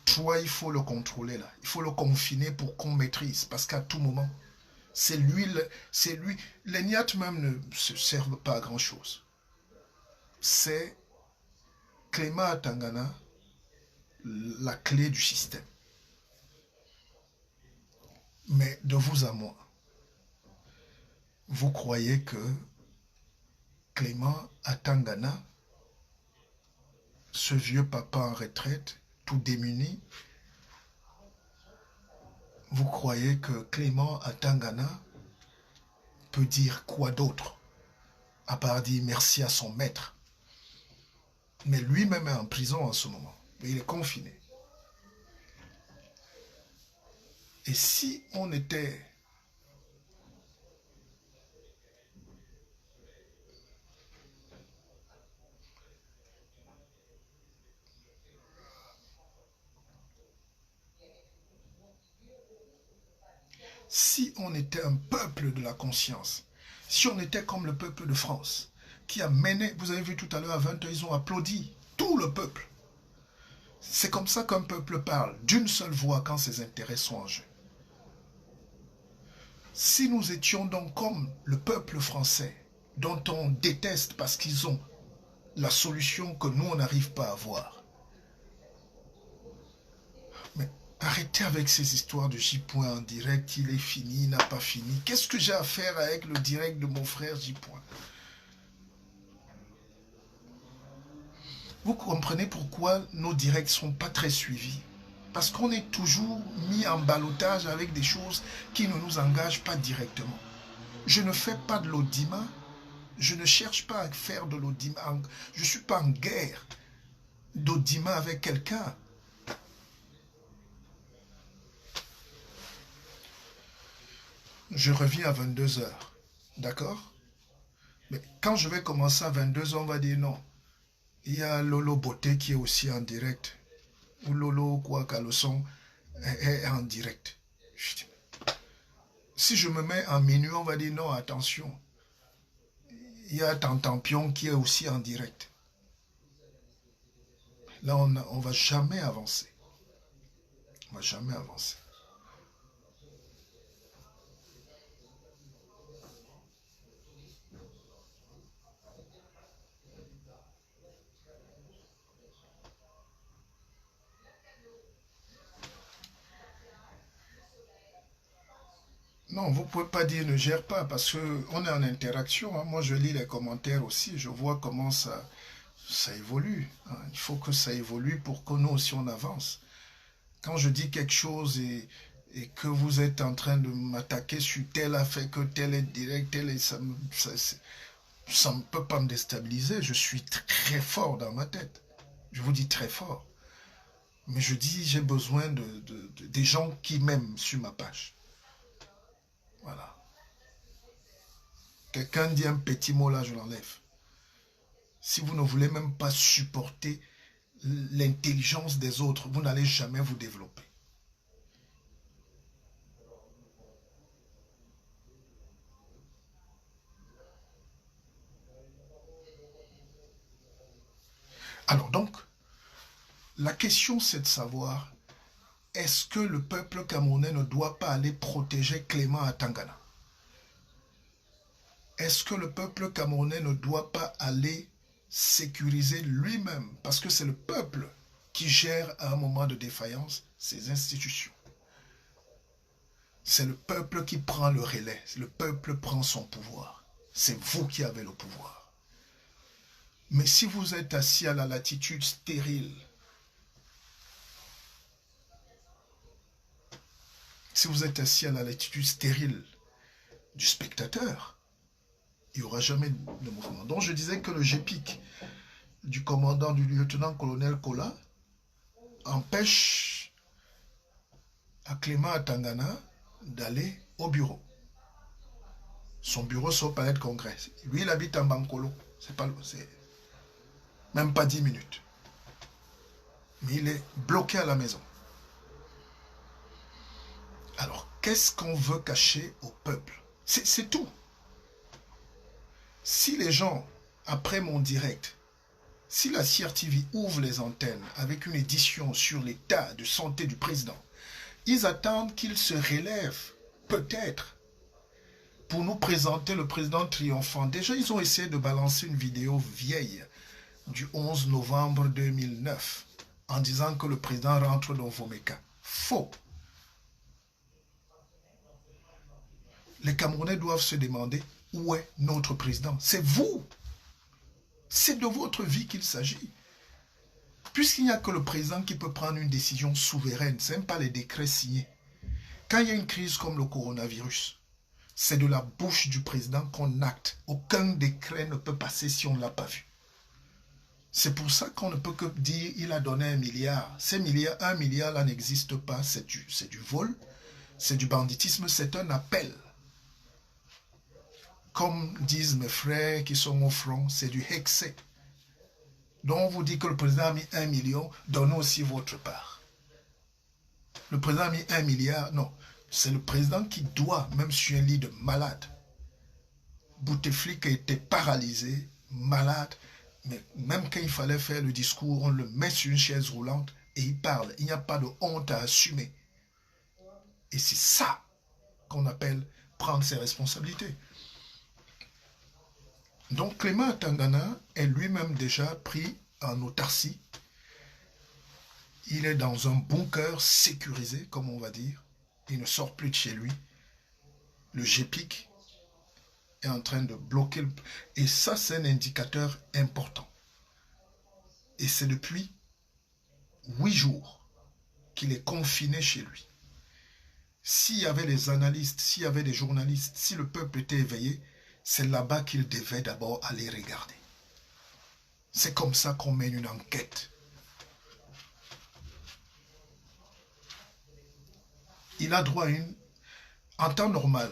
Trois, il faut le contrôler là. Il faut le confiner pour qu'on maîtrise. Parce qu'à tout moment, c'est lui. Les NIAT même ne se servent pas à grand chose. C'est Clément Atangana la clé du système. Mais de vous à moi, vous croyez que Clément Atangana, ce vieux papa en retraite, tout démuni, vous croyez que Clément Atangana peut dire quoi d'autre à part dire merci à son maître? Mais lui-même est en prison en ce moment. Il est confiné. Et si on était... Si on était un peuple de la conscience, si on était comme le peuple de France, qui a mené, vous avez vu tout à l'heure à 20h, ils ont applaudi, tout le peuple. C'est comme ça qu'un peuple parle, d'une seule voix quand ses intérêts sont en jeu. Si nous étions donc comme le peuple français, dont on déteste parce qu'ils ont la solution que nous, on n'arrive pas à voir. Mais arrêtez avec ces histoires de J-Point en direct, il est fini, il n'a pas fini. Qu'est-ce que j'ai à faire avec le direct de mon frère J-Point? Vous comprenez pourquoi nos directs ne sont pas très suivis? Parce qu'on est toujours mis en ballottage avec des choses qui ne nous engagent pas directement. Je ne fais pas de l'audimat, je ne cherche pas à faire de l'audimat, je ne suis pas en guerre d'audimat avec quelqu'un. Je reviens à 22h, d'accord? Mais quand je vais commencer à 22h, on va dire non. Il y a Lolo Beauté qui est aussi en direct. Ou Lolo quoi qu'à le son est en direct. Si je me mets en minuit, on va dire non, attention. Il y a Tantampion qui est aussi en direct. Là, on ne va jamais avancer. On ne va jamais avancer. Non, vous ne pouvez pas dire ne gère pas parce qu'on est en interaction. Hein. Moi, je lis les commentaires aussi. Je vois comment ça évolue. Hein. Il faut que ça évolue pour que nous aussi on avance. Quand je dis quelque chose et que vous êtes en train de m'attaquer sur tel a fait que tel est direct, tel est, ça ne peut pas me déstabiliser. Je suis très fort dans ma tête. Je vous dis très fort. Mais je dis, j'ai besoin des gens qui m'aiment sur ma page. Voilà. Quelqu'un dit un petit mot là, je l'enlève. Si vous ne voulez même pas supporter l'intelligence des autres, vous n'allez jamais vous développer. Alors donc, La question, c'est de savoir, est-ce que le peuple camerounais ne doit pas aller protéger Clément à Tangana? Est-ce que le peuple camerounais ne doit pas aller sécuriser lui-même? Parce que c'est le peuple qui gère à un moment de défaillance ses institutions. C'est le peuple qui prend le relais. Le peuple prend son pouvoir. C'est vous qui avez le pouvoir. Mais si vous êtes assis à la latitude stérile, si vous êtes assis à la latitude stérile du spectateur, il n'y aura jamais de mouvement. Donc je disais que le GPIC du commandant, du lieutenant-colonel Kola, empêche à Clément Atangana d'aller au bureau. Son bureau, c'est au palais de congrès. Lui, il habite en Bankolo. C'est même pas 10 minutes. Mais il est bloqué à la maison. Alors, qu'est-ce qu'on veut cacher au peuple? C'est tout. Si les gens, après mon direct, si la CRTV ouvre les antennes avec une édition sur l'état de santé du président, ils attendent qu'il se relève, peut-être, pour nous présenter le président triomphant. Déjà, ils ont essayé de balancer une vidéo vieille du 11 novembre 2009 en disant que le président rentre dans Vomeka. Faux. Les Camerounais doivent se demander où est notre président. C'est vous. C'est de votre vie qu'il s'agit. Puisqu'il n'y a que le président qui peut prendre une décision souveraine, ce n'est pas les décrets signés. Quand il y a une crise comme le coronavirus, c'est de la bouche du président qu'on acte. Aucun décret ne peut passer si on ne l'a pas vu. C'est pour ça qu'on ne peut que dire il a donné 1 milliard. Ces milliards, 1 milliard là n'existe pas. C'est du vol, c'est du banditisme, c'est un appel. Comme disent mes frères qui sont au front, c'est du hexé. Donc on vous dit que le président a mis 1 million, donnez aussi votre part. Le président a mis 1 milliard, non. C'est le président qui doit, même sur un lit de malade. Bouteflika était paralysé, malade, mais même quand il fallait faire le discours, on le met sur une chaise roulante et il parle. Il n'y a pas de honte à assumer. Et c'est ça qu'on appelle prendre ses responsabilités. Donc Clément Atangana est lui-même déjà pris en autarcie. Il est dans un bunker sécurisé, comme on va dire. Il ne sort plus de chez lui. Le GPIC est en train de bloquer. Et ça, c'est un indicateur important. Et c'est depuis 8 jours qu'il est confiné chez lui. S'il y avait des analystes, s'il y avait des journalistes, si le peuple était éveillé, c'est là-bas qu'il devait d'abord aller regarder. C'est comme ça qu'on mène une enquête. Il a droit à une... En temps normal,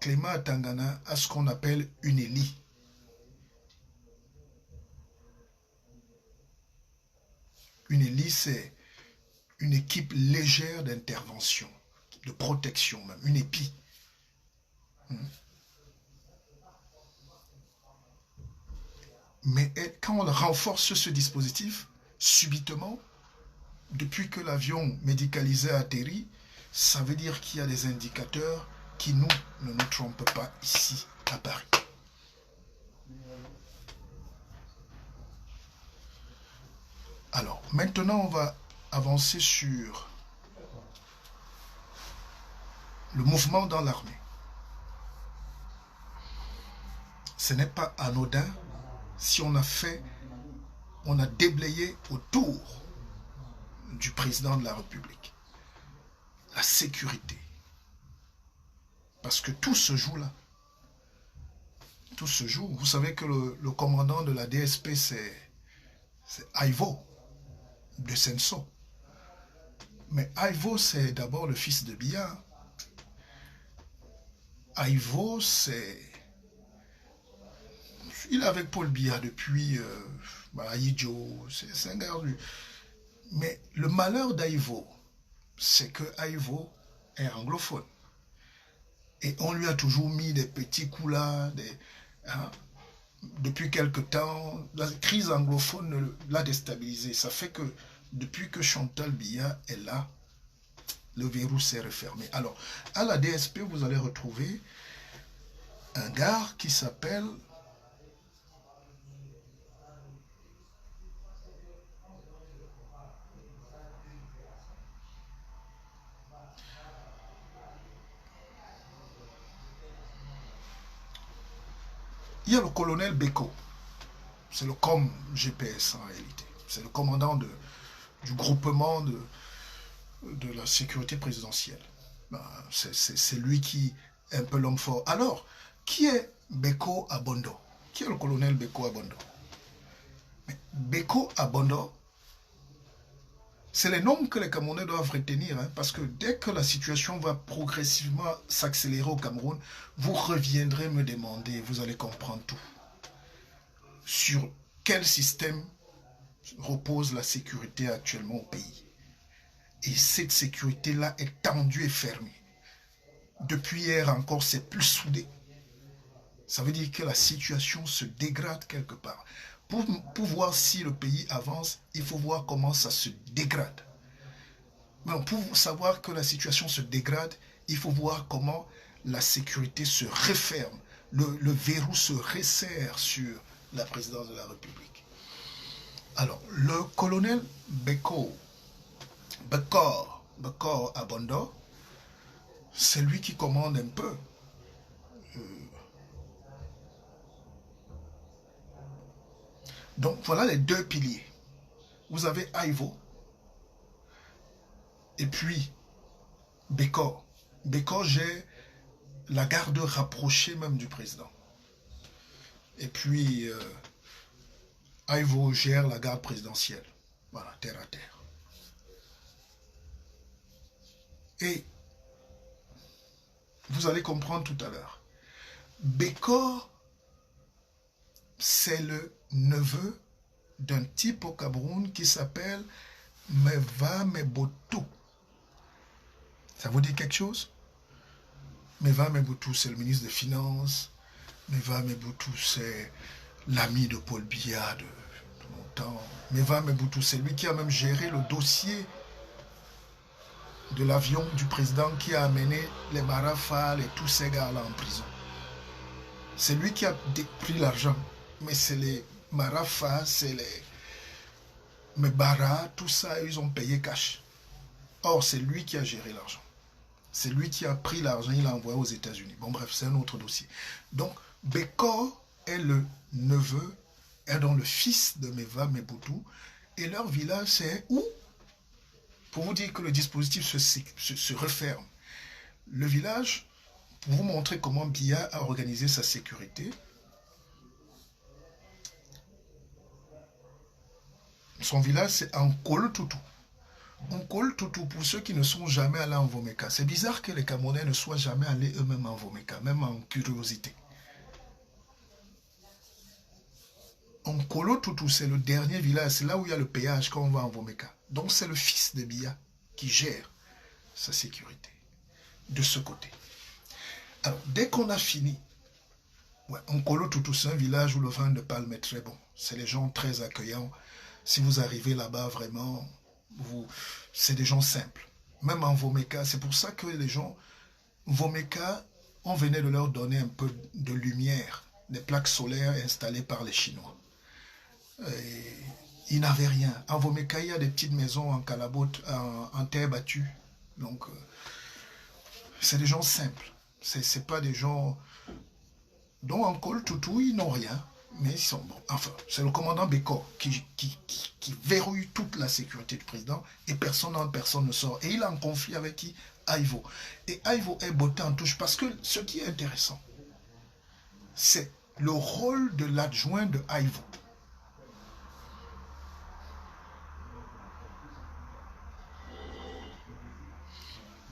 Clément Atangana a ce qu'on appelle une ELI. Une ELI, c'est une équipe légère d'intervention, de protection même, une EPI. Mais quand on renforce ce dispositif, subitement, depuis que l'avion médicalisé a atterri, ça veut dire qu'il y a des indicateurs qui ne nous trompent pas ici, à Paris. Alors, maintenant, on va avancer sur le mouvement dans l'armée. Ce n'est pas anodin si on a déblayé autour du président de la République. La sécurité. Parce que tout se joue là. Tout se joue. Vous savez que le commandant de la DSP, c'est Aivo de Senso. Mais Aivo, c'est d'abord le fils de Biya. Aivo, il est avec Paul Biya depuis Aïdjo. C'est un gars. Mais le malheur d'Aivo, c'est que Aivo est anglophone. Et on lui a toujours mis des petits coups là. Depuis quelque temps, la crise anglophone l'a déstabilisé. Ça fait que depuis que Chantal Biya est là, le verrou s'est refermé. Alors, à la DSP, vous allez retrouver un gars qui s'appelle il y a le colonel Beko. C'est le com GPS en réalité. C'est le commandant du groupement de la sécurité présidentielle. C'est lui qui est un peu l'homme fort. Alors, qui est Beko Abondo? Qui est le colonel Beko Abondo? Beko Abondo, c'est les noms que les Camerounais doivent retenir, hein, parce que dès que la situation va progressivement s'accélérer au Cameroun, vous reviendrez me demander, vous allez comprendre tout. Sur quel système repose la sécurité actuellement au pays. Et cette sécurité-là est tendue et fermée. Depuis hier encore, c'est plus soudé. Ça veut dire que la situation se dégrade quelque part. Pour voir si le pays avance, il faut voir comment ça se dégrade. Mais pour savoir que la situation se dégrade, il faut voir comment la sécurité se referme. Le verrou se resserre sur la présidence de la République. Alors, le colonel Bekor Abondo, c'est lui qui commande un peu. Donc, voilà les deux piliers. Vous avez Aivo et puis Bekor. Bekor gère la garde rapprochée même du président. Et puis, Aivo gère la garde présidentielle. Voilà, terre à terre. Et vous allez comprendre tout à l'heure. Bekor, c'est le neveu d'un type au Cameroun qui s'appelle Meva Mebotu. Ça vous dit quelque chose? Meva Mebotu, c'est le ministre des Finances. Meva Mebotu, c'est l'ami de Paul Biya de longtemps. Meva Mebotu, c'est lui qui a même géré le dossier de l'avion du président qui a amené les Marafal et tous ces gars-là en prison. C'est lui qui a pris l'argent. Mais c'est les Marafal, c'est les Mebara, tout ça, ils ont payé cash. Or, c'est lui qui a géré l'argent. C'est lui qui a pris l'argent, il l'a envoyé aux États-Unis. Bon, bref, c'est un autre dossier. Donc, Bekor est le neveu, est donc le fils de Meva Mebotu. Et leur village, c'est où? Pour vous dire que le dispositif se referme. Le village, pour vous montrer comment Biya a organisé sa sécurité, son village, c'est Nkolo-Tutu. Nkolo-Tutu, pour ceux qui ne sont jamais allés en Vomeka, c'est bizarre que les Camerounais ne soient jamais allés eux-mêmes en Vomeka, même en curiosité. Nkolo-Tutu, c'est le dernier village, c'est là où il y a le péage quand on va en Vomeka. Donc c'est le fils de Biya qui gère sa sécurité de ce côté. Alors, dès qu'on a fini, Nkolo-Tutu, c'est un village où le vin de palme est très bon. C'est les gens très accueillants. Si vous arrivez là-bas, vraiment, c'est des gens simples. Même en Vomeka, c'est pour ça que les gens, Vomeka, on venait de leur donner un peu de lumière, des plaques solaires installées par les Chinois. Et ils n'avaient rien. En Vomeka, il y a des petites maisons en calabote, en terre battue. Donc, c'est des gens simples. C'est pas des gens... Donc, en Nkolo-Tutu, ils n'ont rien. Mais ils sont bons. Enfin, c'est le commandant Bekor qui verrouille toute la sécurité du président et personne ne sort. Et il est en conflit avec qui? Aivo. Et Aivo est botté en touche parce que ce qui est intéressant, c'est le rôle de l'adjoint de Aivo.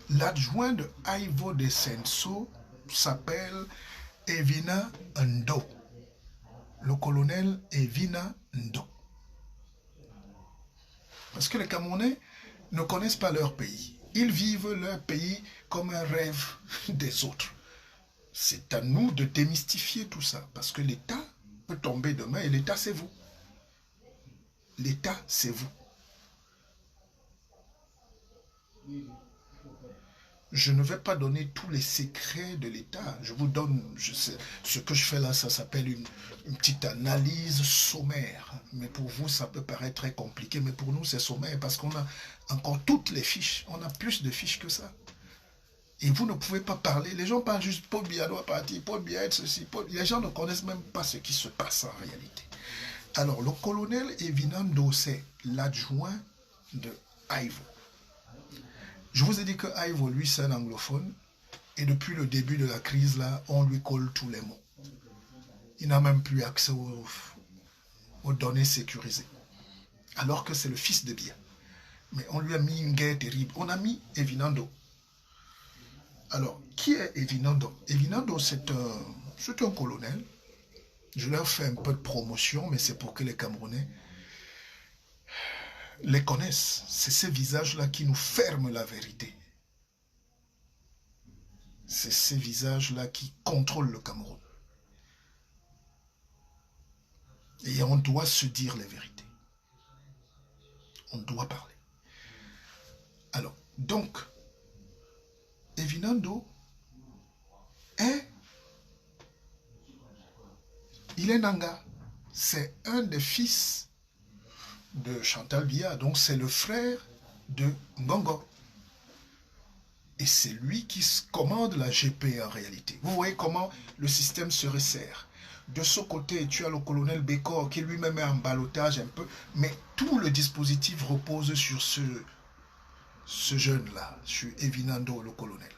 L'adjoint de Aivo de Senso s'appelle Evina Ndo. Le colonel Evina Ndo. Parce que les Camerounais ne connaissent pas leur pays. Ils vivent leur pays comme un rêve des autres. C'est à nous de démystifier tout ça. Parce que l'État peut tomber demain et l'État, c'est vous. L'État, c'est vous. Je ne vais pas donner tous les secrets de l'État. Je vous donne, je sais, ce que je fais là, ça s'appelle une petite analyse sommaire. Mais pour vous, ça peut paraître très compliqué, mais pour nous, c'est sommaire parce qu'on a encore toutes les fiches. On a plus de fiches que ça. Et vous ne pouvez pas parler. Les gens parlent juste Paul Biya doit partir, Paul Biya est ceci. Les gens ne connaissent même pas ce qui se passe en réalité. Alors, le colonel Evinando, c'est l'adjoint de Ivo. Je vous ai dit que Ivo, lui, c'est un anglophone. Et depuis le début de la crise, là, on lui colle tous les mots. Il n'a même plus accès aux données sécurisées. Alors que c'est le fils de Biya. Mais on lui a mis une guerre terrible. On a mis Evinando. Alors, qui est Evinando? Evinando, c'est un colonel. Je leur fais un peu de promotion, mais c'est pour que les Camerounais les connaissent. C'est ces visages-là qui nous ferment la vérité. C'est ces visages-là qui contrôlent le Cameroun. Et on doit se dire les vérités. On doit parler. Alors, donc, Evinando il est Nanga. C'est un des fils de Chantal Biya, donc c'est le frère de Ngongo. Et c'est lui qui commande la GP en réalité. Vous voyez comment le système se resserre. De ce côté, tu as le colonel Bekor qui lui-même est en ballottage un peu, mais tout le dispositif repose sur ce jeune-là, sur Evinando, le colonel.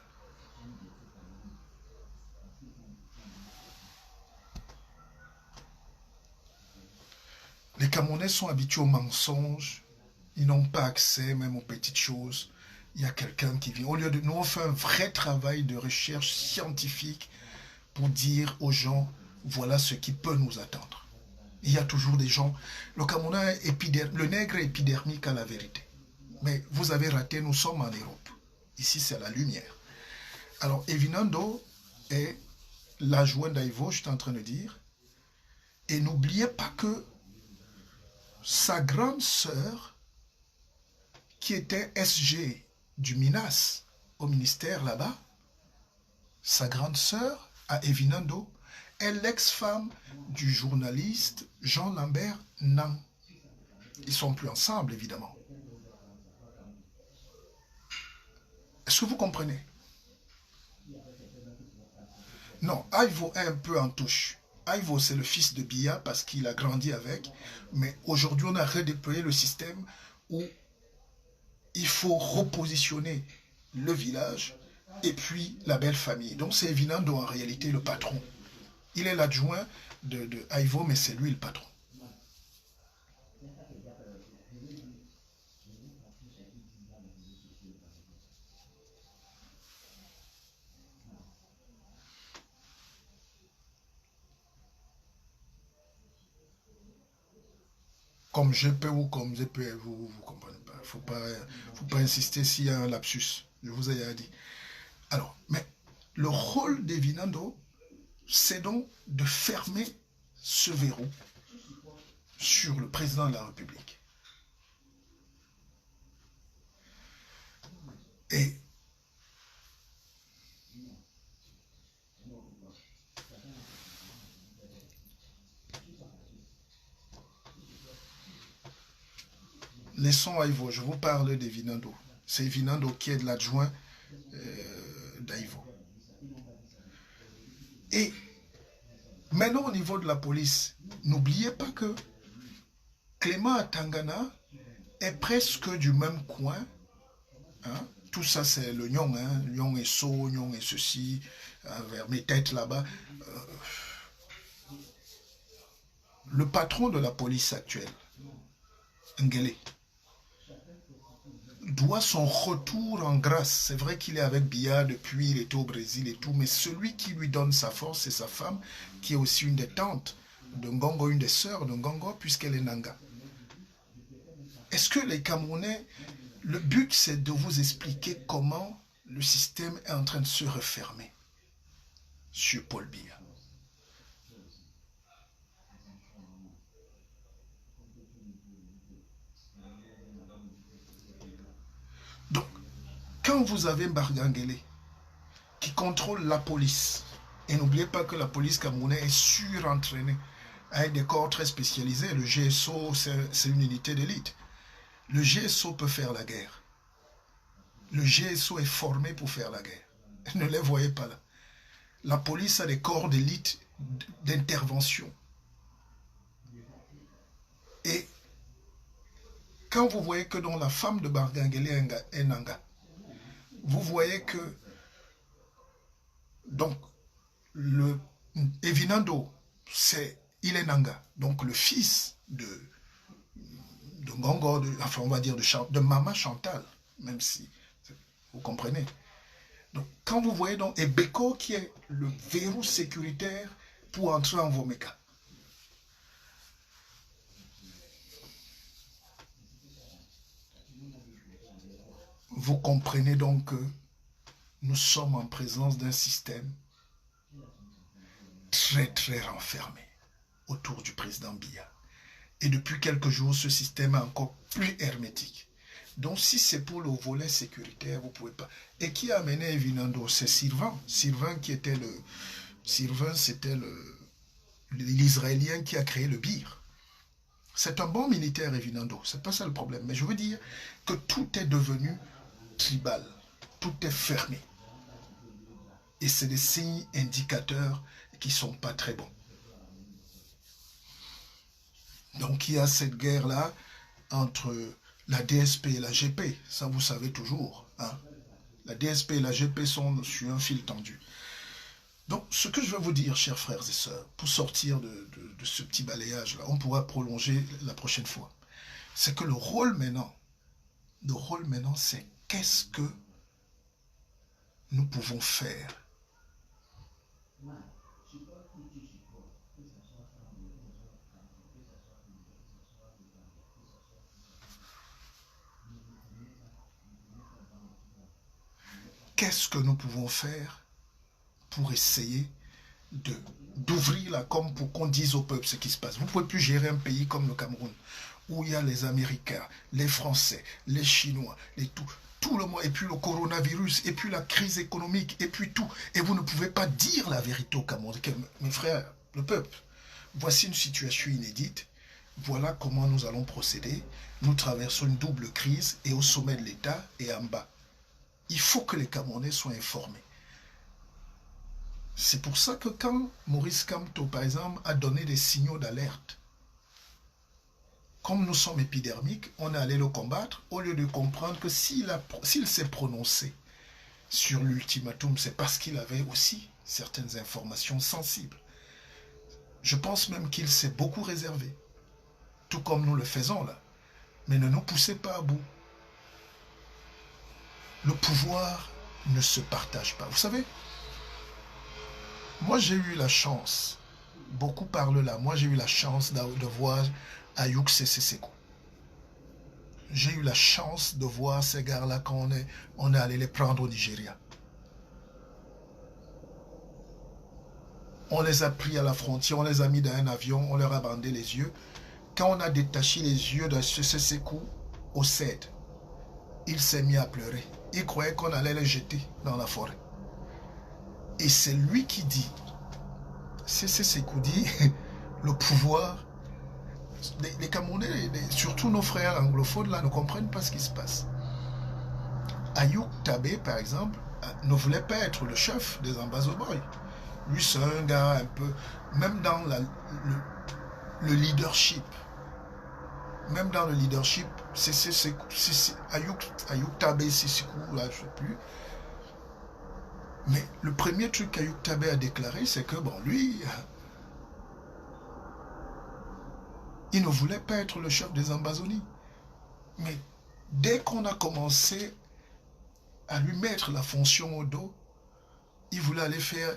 Les Camerounais sont habitués aux mensonges, ils n'ont pas accès même aux petites choses. Il y a quelqu'un qui vient. Au lieu de nous, on fait un vrai travail de recherche scientifique pour dire aux gens, voilà ce qui peut nous attendre. Il y a toujours des gens. Le Camerounais, le nègre est épidermique à la vérité. Mais vous avez raté, nous sommes en Europe. Ici, c'est la lumière. Alors, Evinando est l'adjoint d'Ivo, je suis en train de dire. Et n'oubliez pas que sa grande sœur, qui était SG du MINAS, au ministère là-bas, sa grande sœur, à Evinando, est l'ex-femme du journaliste Jean-Lambert Nang. Ils ne sont plus ensemble, évidemment. Est-ce que vous comprenez? Non, Ivo est un peu en touche. Ivo, c'est le fils de Biya parce qu'il a grandi avec. Mais aujourd'hui, on a redéployé le système où il faut repositionner le village et puis la belle famille. Donc c'est Evinando en réalité le patron. Il est l'adjoint de Ivo, mais c'est lui le patron. Comme je peux ou comme je peux, vous ne comprenez pas. Il ne faut pas insister s'il y a un lapsus. Je vous ai déjà dit. Alors, mais le rôle d'Evinando, c'est donc de fermer ce verrou sur le président de la République. Et laissons à Ivo, je vous parle d'Evinando. C'est Evinando qui est l'adjoint d'Ivo. Et maintenant au niveau de la police, n'oubliez pas que Clément Atangana est presque du même coin. Hein? Tout ça c'est le Nyong, hein? Nyong et So, Nyong et ceci, vers mes têtes là-bas. Le patron de la police actuelle, Ngele, doit son retour en grâce. C'est vrai qu'il est avec Biya depuis, il était au Brésil et tout, mais celui qui lui donne sa force, c'est sa femme, qui est aussi une des tantes de Ngongo, une des sœurs de Ngongo, puisqu'elle est Nanga. Est-ce que les Camerounais, le but c'est de vous expliquer comment le système est en train de se refermer sur Paul Biya. Donc, quand vous avez Mbargangele qui contrôle la police, et n'oubliez pas que la police camerounaise est surentraînée avec des corps très spécialisés. Le GSO, c'est une unité d'élite. Le GSO peut faire la guerre. Le GSO est formé pour faire la guerre. Ne les voyez pas là. La police a des corps d'élite d'intervention. Et quand vous voyez que dans la femme de Mbargangele est Nanga, vous voyez que donc le Evinando, il est Nanga, donc le fils de Ngongo, enfin on va dire de Mama Chantal, même si vous comprenez. Donc quand vous voyez donc Ebeko qui est le verrou sécuritaire pour entrer en Vomeka. Vous comprenez donc que nous sommes en présence d'un système très renfermé autour du président Biya. Et depuis quelques jours, ce système est encore plus hermétique. Donc si c'est pour le volet sécuritaire, vous ne pouvez pas. Et qui a amené Evinando? C'est Sylvain. Sylvain qui était Sylvain, c'était l'Israélien qui a créé le BIR. C'est un bon militaire, Evinando. C'est pas ça le problème. Mais je veux dire que tout est devenu tribal. Tout est fermé. Et c'est des signes indicateurs qui ne sont pas très bons. Donc il y a cette guerre-là entre la DSP et la GP. Ça, vous savez toujours. Hein? La DSP et la GP sont sur un fil tendu. Donc, ce que je veux vous dire, chers frères et sœurs, pour sortir de ce petit balayage-là, on pourra prolonger la prochaine fois, c'est que le rôle maintenant, c'est qu'est-ce que nous pouvons faire. Qu'est-ce que nous pouvons faire pour essayer d'ouvrir là, comme pour qu'on dise au peuple ce qui se passe. Vous ne pouvez plus gérer un pays comme le Cameroun, où il y a les Américains, les Français, les Chinois, tout le monde, et puis le coronavirus, et puis la crise économique, et puis tout. Et vous ne pouvez pas dire la vérité au Cameroun. Mes frères, le peuple, voici une situation inédite. Voilà comment nous allons procéder. Nous traversons une double crise, et au sommet de l'État et en bas. Il faut que les Camerounais soient informés. C'est pour ça que quand Maurice Kamto, par exemple, a donné des signaux d'alerte, comme nous sommes épidermiques, on est allé le combattre, au lieu de comprendre que s'il s'est prononcé sur l'ultimatum, c'est parce qu'il avait aussi certaines informations sensibles. Je pense même qu'il s'est beaucoup réservé, tout comme nous le faisons là. Mais ne nous poussez pas à bout. Le pouvoir ne se partage pas. Vous savez, moi j'ai eu la chance, beaucoup parlent là, moi j'ai eu la chance de voir Ayuk Sesesekou. J'ai eu la chance de voir ces gars-là quand on est allé les prendre au Nigeria. On les a pris à la frontière, on les a mis dans un avion, on leur a bandé les yeux. Quand on a détaché les yeux de Sesesekou au CED, il s'est mis à pleurer. Il croyait qu'on allait les jeter dans la forêt. Et c'est lui qui dit, Sesesekou dit, le pouvoir, les Camerounais, surtout nos frères anglophones, là, ne comprennent pas ce qui se passe. Ayuk Tabé, par exemple, ne voulait pas être le chef des Ambazoboy. Lui, c'est un gars un peu, même dans le leadership, c'est Ayuk Tabé, Sesekou, là, je ne sais plus. Mais le premier truc qu'Ayuk Tabé a déclaré, c'est que, bon, lui, il ne voulait pas être le chef des Ambazonies. Mais dès qu'on a commencé à lui mettre la fonction au dos, il voulait aller faire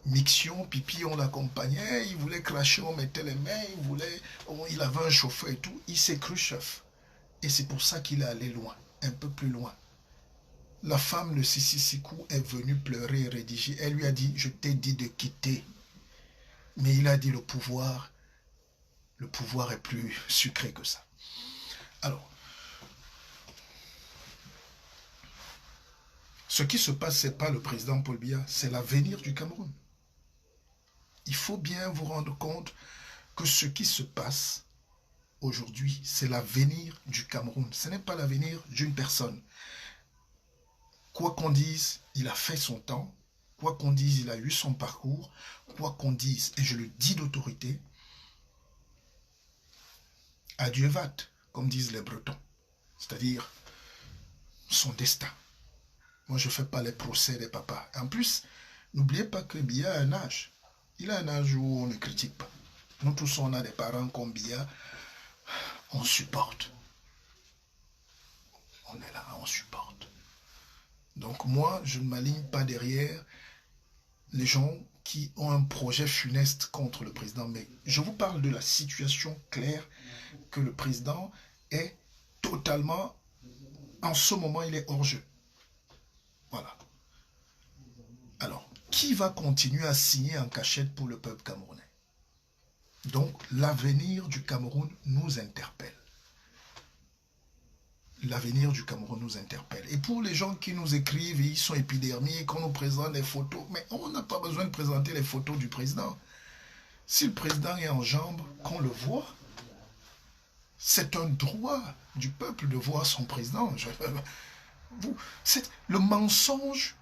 mixion, pipi, on l'accompagnait, il voulait cracher, on mettait les mains, il avait un chauffeur et tout, il s'est cru chef. Et c'est pour ça qu'il est allé loin, un peu plus loin. La femme de Sesesekou est venue pleurer et rédiger. Elle lui a dit, je t'ai dit de quitter. Mais il a dit, le pouvoir est plus sucré que ça. Alors, Ce qui se passe, ce n'est pas le président Paul Biya, c'est l'avenir du Cameroun. Il faut bien vous rendre compte que ce qui se passe aujourd'hui, c'est l'avenir du Cameroun. Ce n'est pas l'avenir d'une personne. Quoi qu'on dise, il a fait son temps. Quoi qu'on dise, il a eu son parcours. Quoi qu'on dise, et je le dis d'autorité, adieu vat, comme disent les Bretons. C'est-à-dire son destin. Moi, je ne fais pas les procès des papas. En plus, n'oubliez pas que Biya a un âge. Il a un âge où on ne critique pas. Nous tous, on a des parents comme Biya. On supporte. On est là, on supporte. Donc moi, je ne m'aligne pas derrière les gens qui ont un projet funeste contre le président. Mais je vous parle de la situation claire que le président est totalement, en ce moment, il est hors jeu. Voilà. Alors, qui va continuer à signer en cachette pour le peuple camerounais? Donc, l'avenir du Cameroun nous interpelle. L'avenir du Cameroun nous interpelle. Et pour les gens qui nous écrivent, ils sont épidermiques, qu'on nous présente des photos, mais on n'a pas besoin de présenter les photos du président. Si le président est en jambes, qu'on le voit, c'est un droit du peuple de voir son président. Le mensonge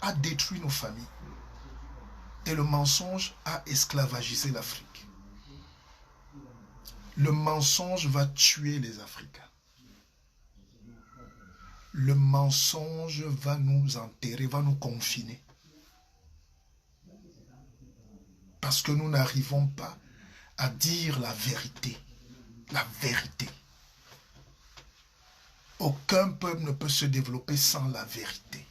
a détruit nos familles. Et le mensonge a esclavagisé l'Afrique. Le mensonge va tuer les Africains. Le mensonge va nous enterrer, va nous confiner. Parce que nous n'arrivons pas à dire la vérité. La vérité. Aucun peuple ne peut se développer sans la vérité.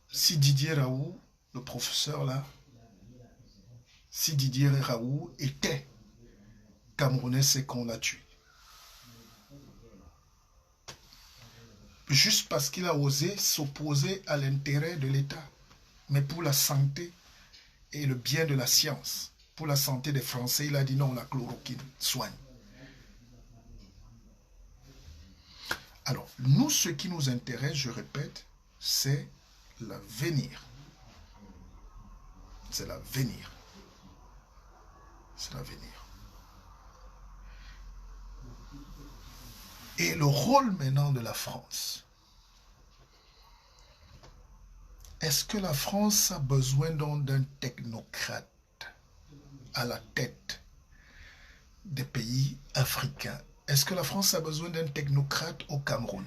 Si Didier Raoult, le professeur là, si Didier Raoult était Camerounais, c'est qu'on l'a tué. Juste parce qu'il a osé s'opposer à l'intérêt de l'État. Mais pour la santé et le bien de la science, pour la santé des Français, il a dit non, la chloroquine soigne. Alors, nous, ce qui nous intéresse, je répète, c'est l'avenir. C'est l'avenir. C'est l'avenir. Et le rôle maintenant de la France. Est-ce que la France a besoin donc d'un technocrate à la tête des pays africains? Est-ce que la France a besoin d'un technocrate au Cameroun?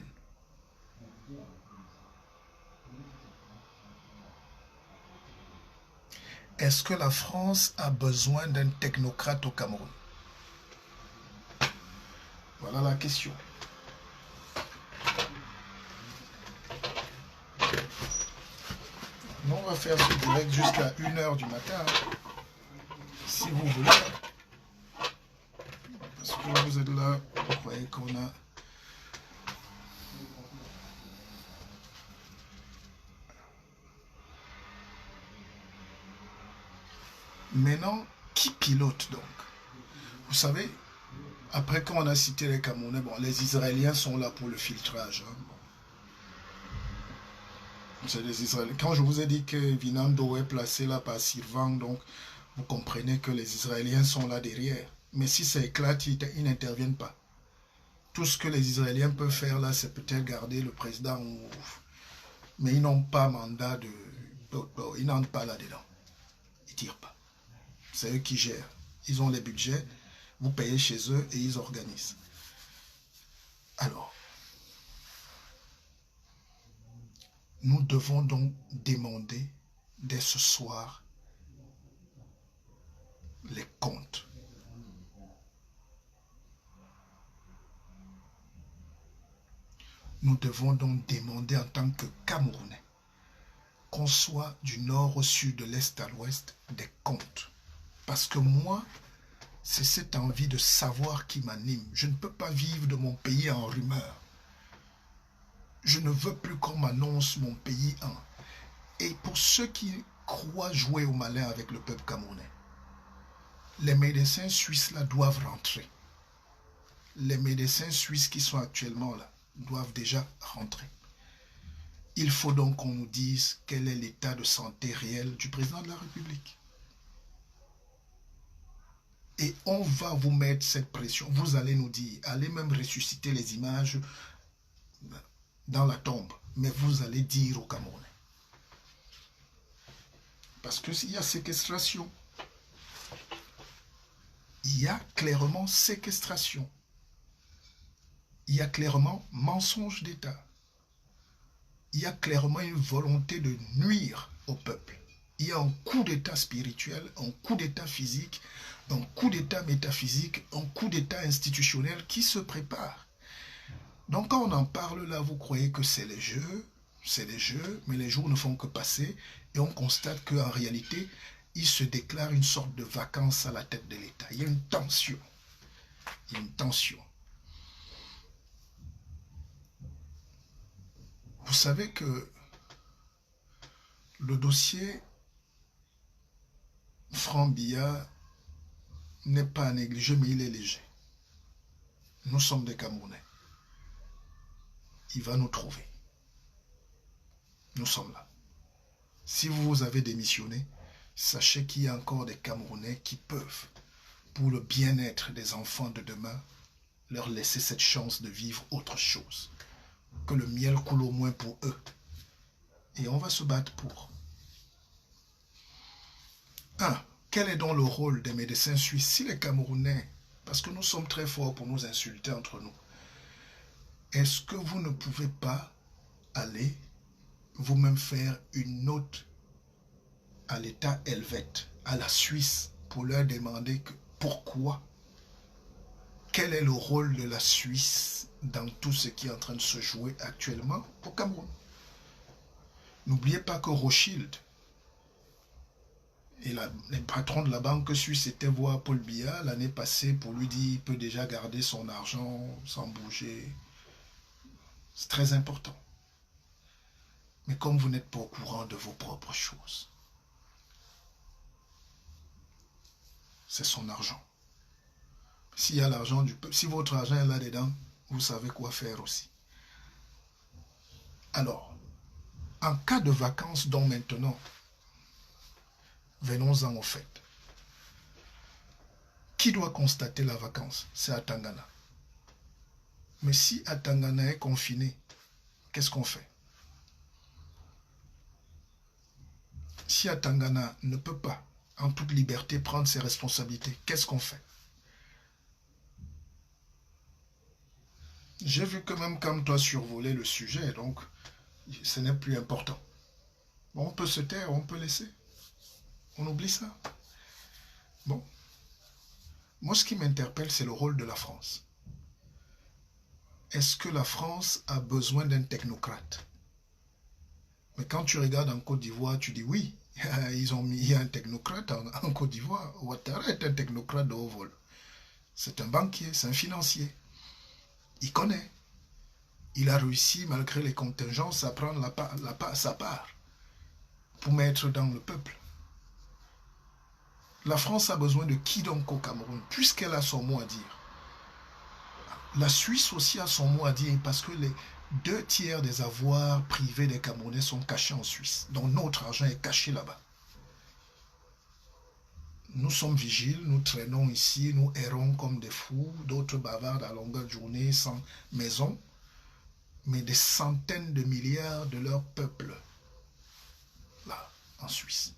Est-ce que la France a besoin d'un technocrate au Cameroun? Voilà la question. Nous, on va faire ce direct jusqu'à 1h du matin. Si vous voulez. Parce que vous êtes là, vous croyez qu'on a... Maintenant, qui pilote donc? Vous savez, après qu'on a cité les Camerounais, bon, les Israéliens sont là pour le filtrage. Hein. C'est les Israéliens. Quand je vous ai dit que Vinando est placé là par Sirvan, donc vous comprenez que les Israéliens sont là derrière. Mais si ça éclate, ils n'interviennent pas. Tout ce que les Israéliens peuvent faire là, c'est peut-être garder le président. Mais ils n'ont pas mandat de... Ils n'entrent pas là-dedans. Ils ne tirent pas. C'est eux qui gèrent. Ils ont les budgets, vous payez chez eux et ils organisent. Alors, nous devons donc demander dès ce soir les comptes. Nous devons donc demander en tant que Camerounais, qu'on soit du nord au sud, de l'est à l'ouest, des comptes. Parce que moi, c'est cette envie de savoir qui m'anime. Je ne peux pas vivre de mon pays en rumeur. Je ne veux plus qu'on m'annonce mon pays en... Et pour ceux qui croient jouer au malin avec le peuple camerounais, les médecins suisses là doivent rentrer. les médecins suisses qui sont actuellement là doivent déjà rentrer. Il faut donc qu'on nous dise quel est l'état de santé réel du président de la République. Et on va vous mettre cette pression. Vous allez nous dire, allez même ressusciter les images dans la tombe. Mais vous allez dire aux Camerounais. Parce qu'il y a séquestration. Il y a clairement séquestration. Il y a clairement mensonge d'État. Il y a clairement une volonté de nuire au peuple. Il y a un coup d'État spirituel, un coup d'État physique, un coup d'État métaphysique, un coup d'État institutionnel qui se prépare. Donc quand on en parle là, vous croyez que c'est les jeux, mais les jours ne font que passer et on constate qu'en réalité, il se déclare une sorte de vacances à la tête de l'État. Il y a une tension. Il y a une tension. Vous savez que le dossier Franck Biya n'est pas à négliger, mais il est léger. Nous sommes des Camerounais. Il va nous trouver. Nous sommes là. Si vous avez démissionné, sachez qu'il y a encore des Camerounais qui peuvent, pour le bien-être des enfants de demain, leur laisser cette chance de vivre autre chose. Que le miel coule au moins pour eux. Et on va se battre pour. 1. Quel est donc le rôle des médecins suisses si les Camerounais, parce que nous sommes très forts pour nous insulter entre nous, est-ce que vous ne pouvez pas aller vous-même faire une note à l'État helvète, à la Suisse, pour leur demander pourquoi, quel est le rôle de la Suisse dans tout ce qui est en train de se jouer actuellement au Cameroun. N'oubliez pas que Rothschild et les patrons de la banque suisse étaient voir Paul Biya l'année passée pour lui dire qu'il peut déjà garder son argent sans bouger. C'est très important. Mais comme vous n'êtes pas au courant de vos propres choses, c'est son argent. S'il y a l'argent du peuple, si votre argent est là-dedans, vous savez quoi faire aussi. Alors, en cas de vacances, donc maintenant, venons-en au fait. Qui doit constater la vacance? C'est Atangana. Mais si Atangana est confiné, qu'est-ce qu'on fait? Si Atangana ne peut pas, en toute liberté, prendre ses responsabilités, qu'est-ce qu'on fait? J'ai vu que même quand toi survolais le sujet, donc ce n'est plus important. Bon, on peut se taire, on peut laisser. On oublie ça. Bon. Moi, ce qui m'interpelle, c'est le rôle de la France. Est-ce que la France a besoin d'un technocrate? Mais quand tu regardes en Côte d'Ivoire, tu dis oui, ils ont mis un technocrate en Côte d'Ivoire. Ouattara est un technocrate de haut vol. C'est un banquier, c'est un financier. Il connaît. Il a réussi, malgré les contingences, à prendre sa part pour mettre dans le peuple. La France a besoin de qui donc au Cameroun, puisqu'elle a son mot à dire. La Suisse aussi a son mot à dire, parce que les 2/3 des avoirs privés des Camerounais sont cachés en Suisse. Donc notre argent est caché là-bas. Nous sommes vigiles, nous traînons ici, nous errons comme des fous, d'autres bavardent à longueur de journée sans maison, mais des centaines de milliards de leur peuple, là, en Suisse.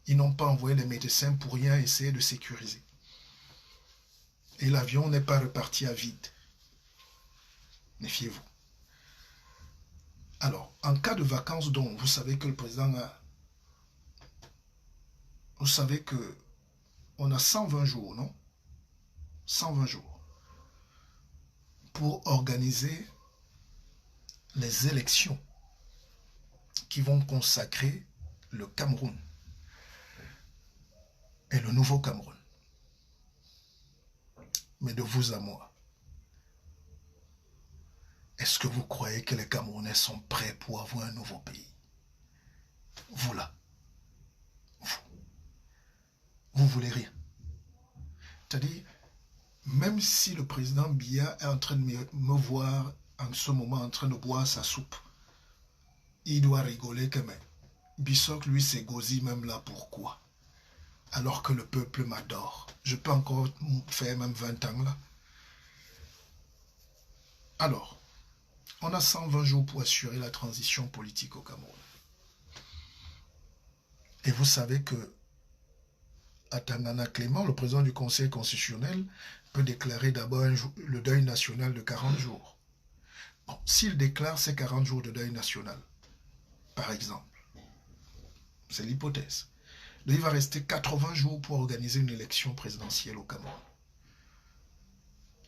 Ils n'ont pas envoyé les médecins pour rien essayer de sécuriser. Et l'avion n'est pas reparti à vide. Méfiez-vous. Alors, en cas de vacances, donc, vous savez que le président a... Vous savez que on a 120 jours, non? 120 jours pour organiser les élections qui vont consacrer le Cameroun et le nouveau Cameroun. Mais de vous à moi, est-ce que vous croyez que les Camerounais sont prêts pour avoir un nouveau pays? Vous là, vous voulez rien. C'est-à-dire, Même si le président Biya est en train de me voir en ce moment en train de boire sa soupe, il doit rigoler quand même. Bissok, lui, c'est Gozi même là, pourquoi? Alors que le peuple m'adore. Je peux encore faire même 20 ans là. Alors, on a 120 jours pour assurer la transition politique au Cameroun. Et vous savez que Atangana Clément, le président du Conseil constitutionnel, peut déclarer d'abord le deuil national de 40 jours. Bon, s'il déclare ces 40 jours de deuil national, par exemple, c'est l'hypothèse, il va rester 80 jours pour organiser une élection présidentielle au Cameroun.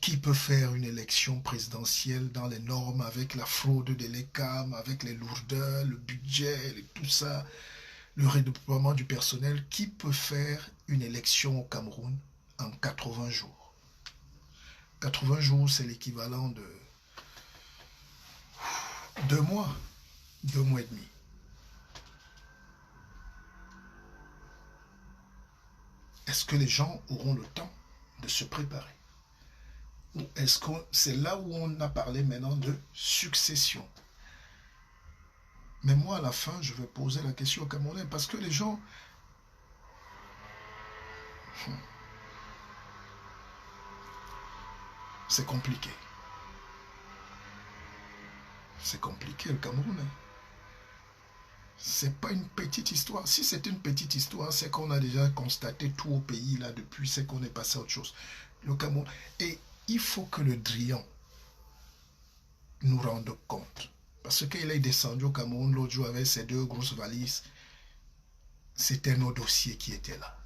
Qui peut faire une élection présidentielle dans les normes avec la fraude de l'ECAM, avec les lourdeurs, le budget, et tout ça, le redéploiement du personnel? Qui peut faire une élection au Cameroun en 80 jours? 80 jours, c'est l'équivalent de 2 mois, 2 mois et demi. Est-ce que les gens auront le temps de se préparer? Ou est-ce que c'est là où on a parlé maintenant de succession? Mais moi, à la fin, je vais poser la question aux Camerounais parce que les gens... C'est compliqué. C'est compliqué, le Cameroun. C'est pas une petite histoire. Si c'est une petite histoire, c'est qu'on a déjà constaté tout au pays là depuis, c'est qu'on est passé à autre chose. Le Cameroun. Et il faut que le Drian nous rende compte. Parce qu'il est descendu au Cameroun l'autre jour avec ses 2 grosses valises. C'était nos dossiers qui étaient là.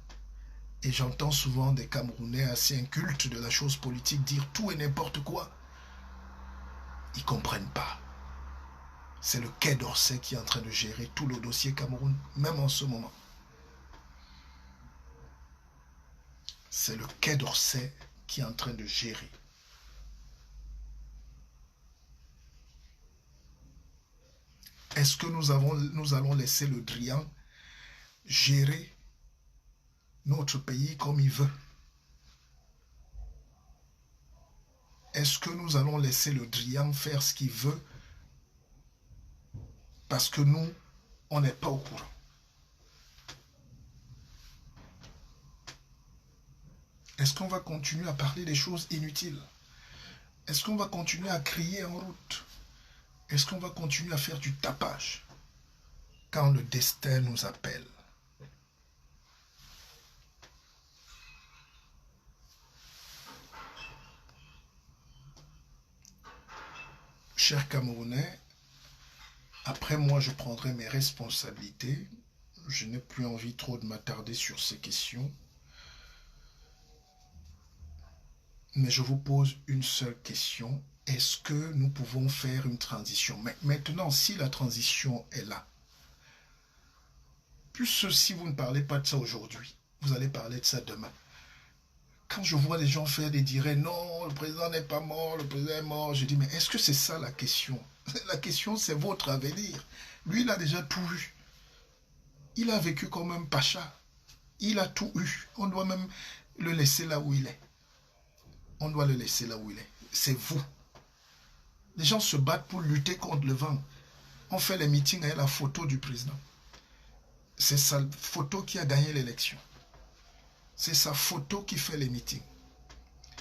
Et j'entends souvent des Camerounais assez incultes de la chose politique dire tout et n'importe quoi. Ils ne comprennent pas. C'est le Quai d'Orsay qui est en train de gérer tout le dossier Cameroun, même en ce moment. C'est le Quai d'Orsay qui est en train de gérer. Est-ce que nous allons laisser le Drian gérer notre pays comme il veut? Est-ce que nous allons laisser le Drian faire ce qu'il veut parce que nous, on n'est pas au courant? Est-ce qu'on va continuer à parler des choses inutiles? Est-ce qu'on va continuer à crier en route? Est-ce qu'on va continuer à faire du tapage quand le destin nous appelle? Chers Camerounais, après moi je prendrai mes responsabilités. Je n'ai plus envie trop de m'attarder sur ces questions. Mais je vous pose une seule question. Est-ce que nous pouvons faire une transition? Maintenant, si la transition est là, plus si vous ne parlez pas de ça aujourd'hui, vous allez parler de ça demain. Quand je vois les gens faire des direts, non, le président n'est pas mort, le président est mort, je dis, mais est-ce que c'est ça la question? La question, c'est votre avenir. Lui, il a déjà tout eu. Il a vécu comme un pacha. Il a tout eu. On doit même le laisser là où il est. On doit le laisser là où il est. C'est vous. Les gens se battent pour lutter contre le vent. On fait les meetings avec la photo du président. C'est sa photo qui a gagné l'élection. C'est sa photo qui fait les meetings.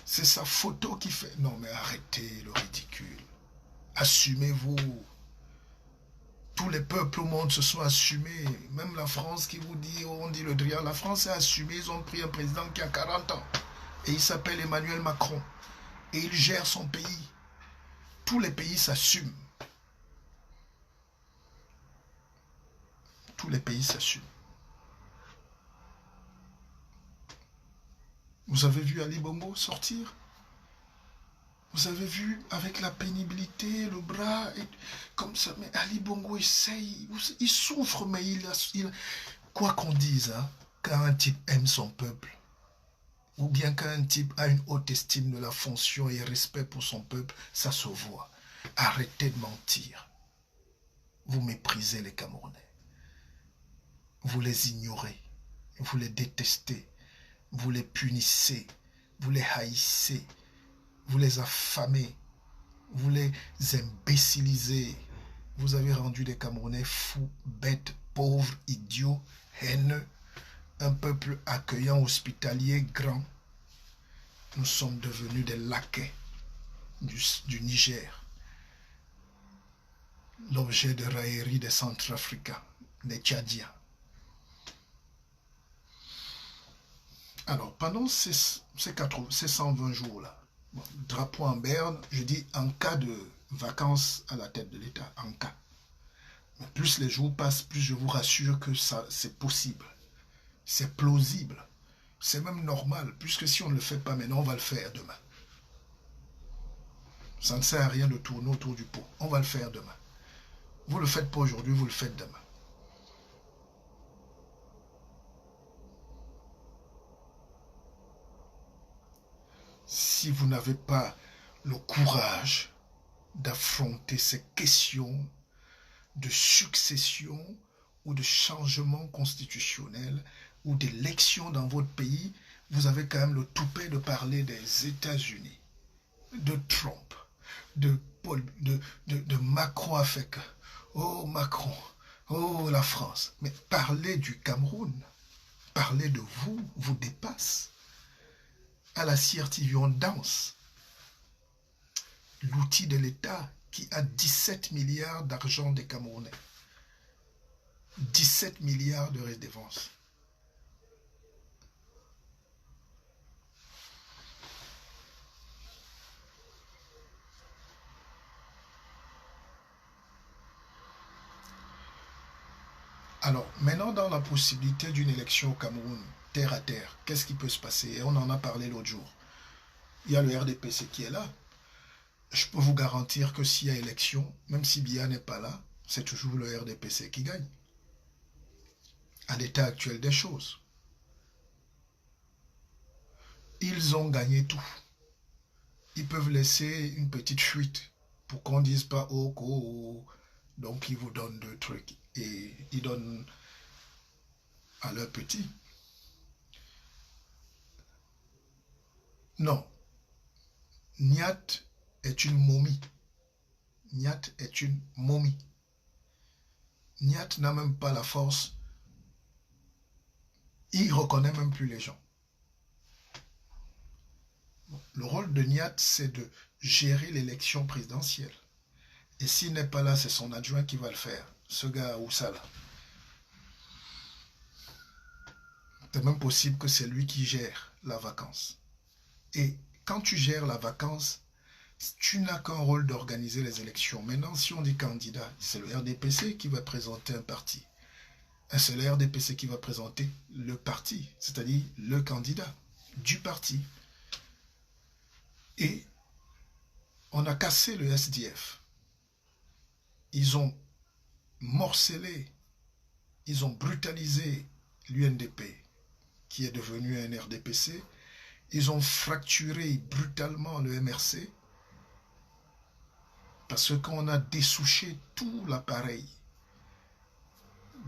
C'est sa photo qui fait... Non, mais arrêtez le ridicule. Assumez-vous. Tous les peuples au monde se sont assumés. Même la France qui vous dit, on dit le Drian, la France est assumée. Ils ont pris un président qui a 40 ans. Et il s'appelle Emmanuel Macron. Et il gère son pays. Tous les pays s'assument. Tous les pays s'assument. Vous avez vu Ali Bongo sortir? Vous avez vu avec la pénibilité, le bras, et comme ça. Mais Ali Bongo essaye, il souffre, mais quoi qu'on dise, hein, quand un type aime son peuple, ou bien quand un type a une haute estime de la fonction et respect pour son peuple, ça se voit. Arrêtez de mentir. Vous méprisez les Camerounais. Vous les ignorez. Vous les détestez. Vous les punissez. vous les haïssez, vous les affamez, vous les imbécilisez. Vous avez rendu les Camerounais fous, bêtes, pauvres, idiots, haineux, un peuple accueillant, hospitalier, grand. Nous sommes devenus des laquais du Niger, l'objet de raillerie des Centrafricains, des Tchadiens. Alors, pendant ces 120 jours-là, bon, drapeau en berne, je dis en cas de vacances à la tête de l'État, en cas. Mais plus les jours passent, plus je vous rassure que ça, c'est possible. C'est plausible. C'est même normal, puisque si on ne le fait pas maintenant, on va le faire demain. Ça ne sert à rien de tourner autour du pot. On va le faire demain. Vous ne le faites pas aujourd'hui, vous le faites demain. Si vous n'avez pas le courage d'affronter ces questions de succession ou de changement constitutionnel ou d'élection dans votre pays, vous avez quand même le toupet de parler des États-Unis, de Trump, de Macron avec oh Macron, oh la France. Mais parler du Cameroun, parler de vous, vous dépasse. À la CRTV, on danse. L'outil de l'État qui a 17 milliards d'argent des Camerounais. 17 milliards de redevances. Alors, maintenant, dans la possibilité d'une élection au Cameroun, terre à terre, qu'est-ce qui peut se passer? Et on en a parlé l'autre jour. Il y a le RDPC qui est là. Je peux vous garantir que s'il y a élection, même si Biya n'est pas là, c'est toujours le RDPC qui gagne. À l'état actuel des choses. Ils ont gagné tout. Ils peuvent laisser une petite fuite pour qu'on ne dise pas oh, oh, oh. Donc ils vous donnent deux trucs et ils donnent à leurs petits. Non. Niat est une momie. Niat est une momie. Niat n'a même pas la force. Il ne reconnaît même plus les gens. Le rôle de Niat, c'est de gérer l'élection présidentielle. Et s'il n'est pas là, c'est son adjoint qui va le faire. Ce gars ou ça là. C'est même possible que c'est lui qui gère la vacance. Et quand tu gères la vacance, tu n'as qu'un rôle d'organiser les élections. Maintenant, si on dit candidat, c'est le RDPC qui va présenter un parti. C'est le RDPC qui va présenter le parti, c'est-à-dire le candidat du parti. Et on a cassé le SDF. Ils ont morcelé, ils ont brutalisé l'UNDP, qui est devenu un RDPC. Ils ont fracturé brutalement le MRC, parce qu'on a dessouché tout l'appareil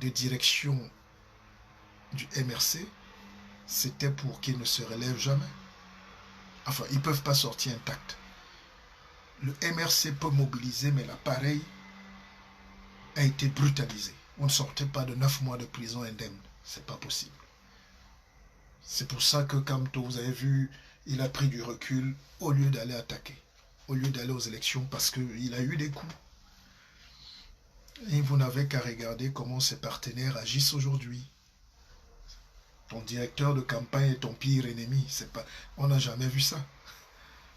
de direction du MRC, c'était pour qu'ils ne se relèvent jamais. Enfin, ils ne peuvent pas sortir intacts. Le MRC peut mobiliser, mais l'appareil a été brutalisé. On ne sortait pas de 9 mois de prison indemne. C'est pas possible. C'est pour ça que Kamto, vous avez vu, il a pris du recul au lieu d'aller attaquer, au lieu d'aller aux élections, parce qu'il a eu des coups. Et vous n'avez qu'à regarder comment ses partenaires agissent aujourd'hui. Ton directeur de campagne est ton pire ennemi. Pas, on n'a jamais vu ça.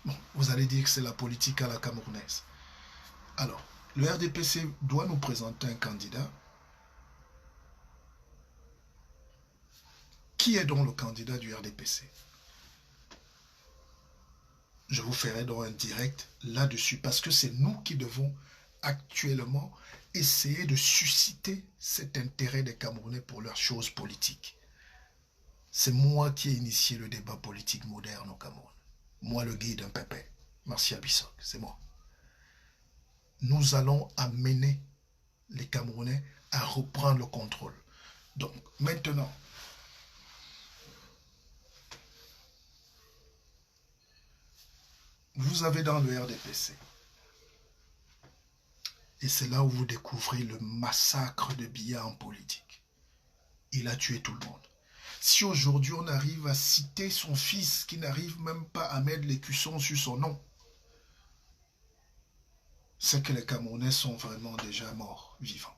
Bon, vous allez dire que c'est la politique à la camerounaise. Alors, le RDPC doit nous présenter un candidat. Qui est donc le candidat du RDPC? Je vous ferai donc un direct là-dessus, parce que c'est nous qui devons actuellement essayer de susciter cet intérêt des Camerounais pour leurs choses politiques. C'est moi qui ai initié le débat politique moderne au Cameroun. Moi, le guide d'un pépé, Martial Bissok, c'est moi. Nous allons amener les Camerounais à reprendre le contrôle. Donc, maintenant, vous avez dans le RDPC, et c'est là où vous découvrez le massacre de Biya en politique. Il a tué tout le monde. Si aujourd'hui on arrive à citer son fils qui n'arrive même pas à mettre l'écusson sur son nom, c'est que les Camerounais sont vraiment déjà morts, vivants.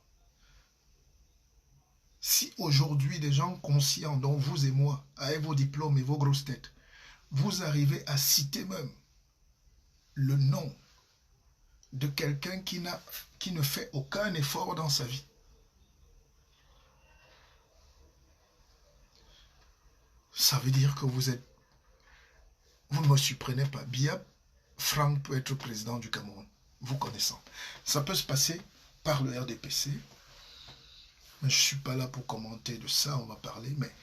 Si aujourd'hui des gens conscients, dont vous et moi, avec vos diplômes et vos grosses têtes, vous arrivez à citer même le nom de quelqu'un qui ne fait aucun effort dans sa vie, ça veut dire que vous ne me surprenez pas. Biya Frank peut être président du Cameroun, vous connaissant. Ça peut se passer par le RDPC, mais je ne suis pas là pour commenter de ça, on va parler, mais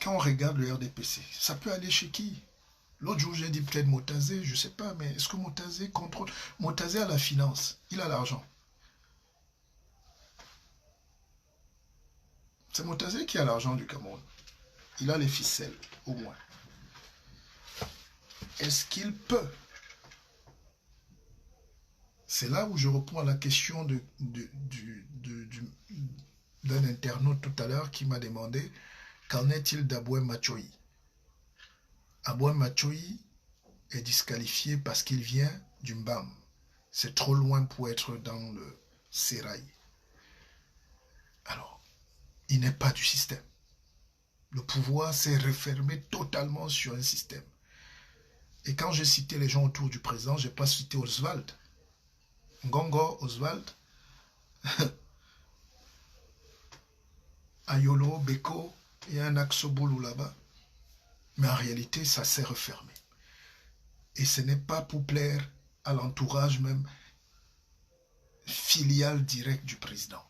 quand on regarde le RDPC, ça peut aller chez qui? L'autre jour, j'ai dit peut-être Motazé, je ne sais pas, mais est-ce que Motazé contrôle? Motazé a la finance, il a l'argent. C'est Motazé qui a l'argent du Cameroun. Il a les ficelles, au moins. Est-ce qu'il peut? C'est là où je reprends à la question d'un internaute tout à l'heure qui m'a demandé qu'en est-il d'Aboué Machoï? Aboué Machoï est disqualifié parce qu'il vient du Mbam. C'est trop loin pour être dans le sérail. Alors, il n'est pas du système. Le pouvoir s'est refermé totalement sur un système. Et quand j'ai cité les gens autour du président, je n'ai pas cité Oswald. Ngongo, Oswald, Ayolo, Beko, il y a un Axoboulou là-bas. Mais en réalité, ça s'est refermé. Et ce n'est pas pour plaire à l'entourage même filial direct du président.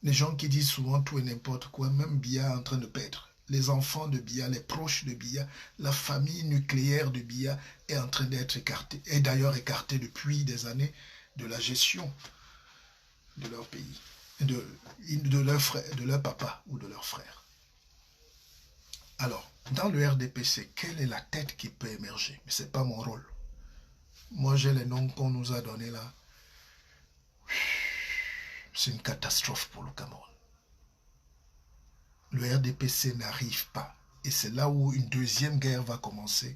Les gens qui disent souvent tout et n'importe quoi, même Biya est en train de perdre. Les enfants de Biya, les proches de Biya, la famille nucléaire de Biya est en train d'être écartée. Et d'ailleurs écartée depuis des années de la gestion de leur pays, de leur frère, de leur papa ou de leur frère. Alors, dans le RDPC, quelle est la tête qui peut émerger? Mais ce n'est pas mon rôle. Moi, j'ai les noms qu'on nous a donnés là. C'est une catastrophe pour le Cameroun. Le RDPC n'arrive pas. Et c'est là où une deuxième guerre va commencer.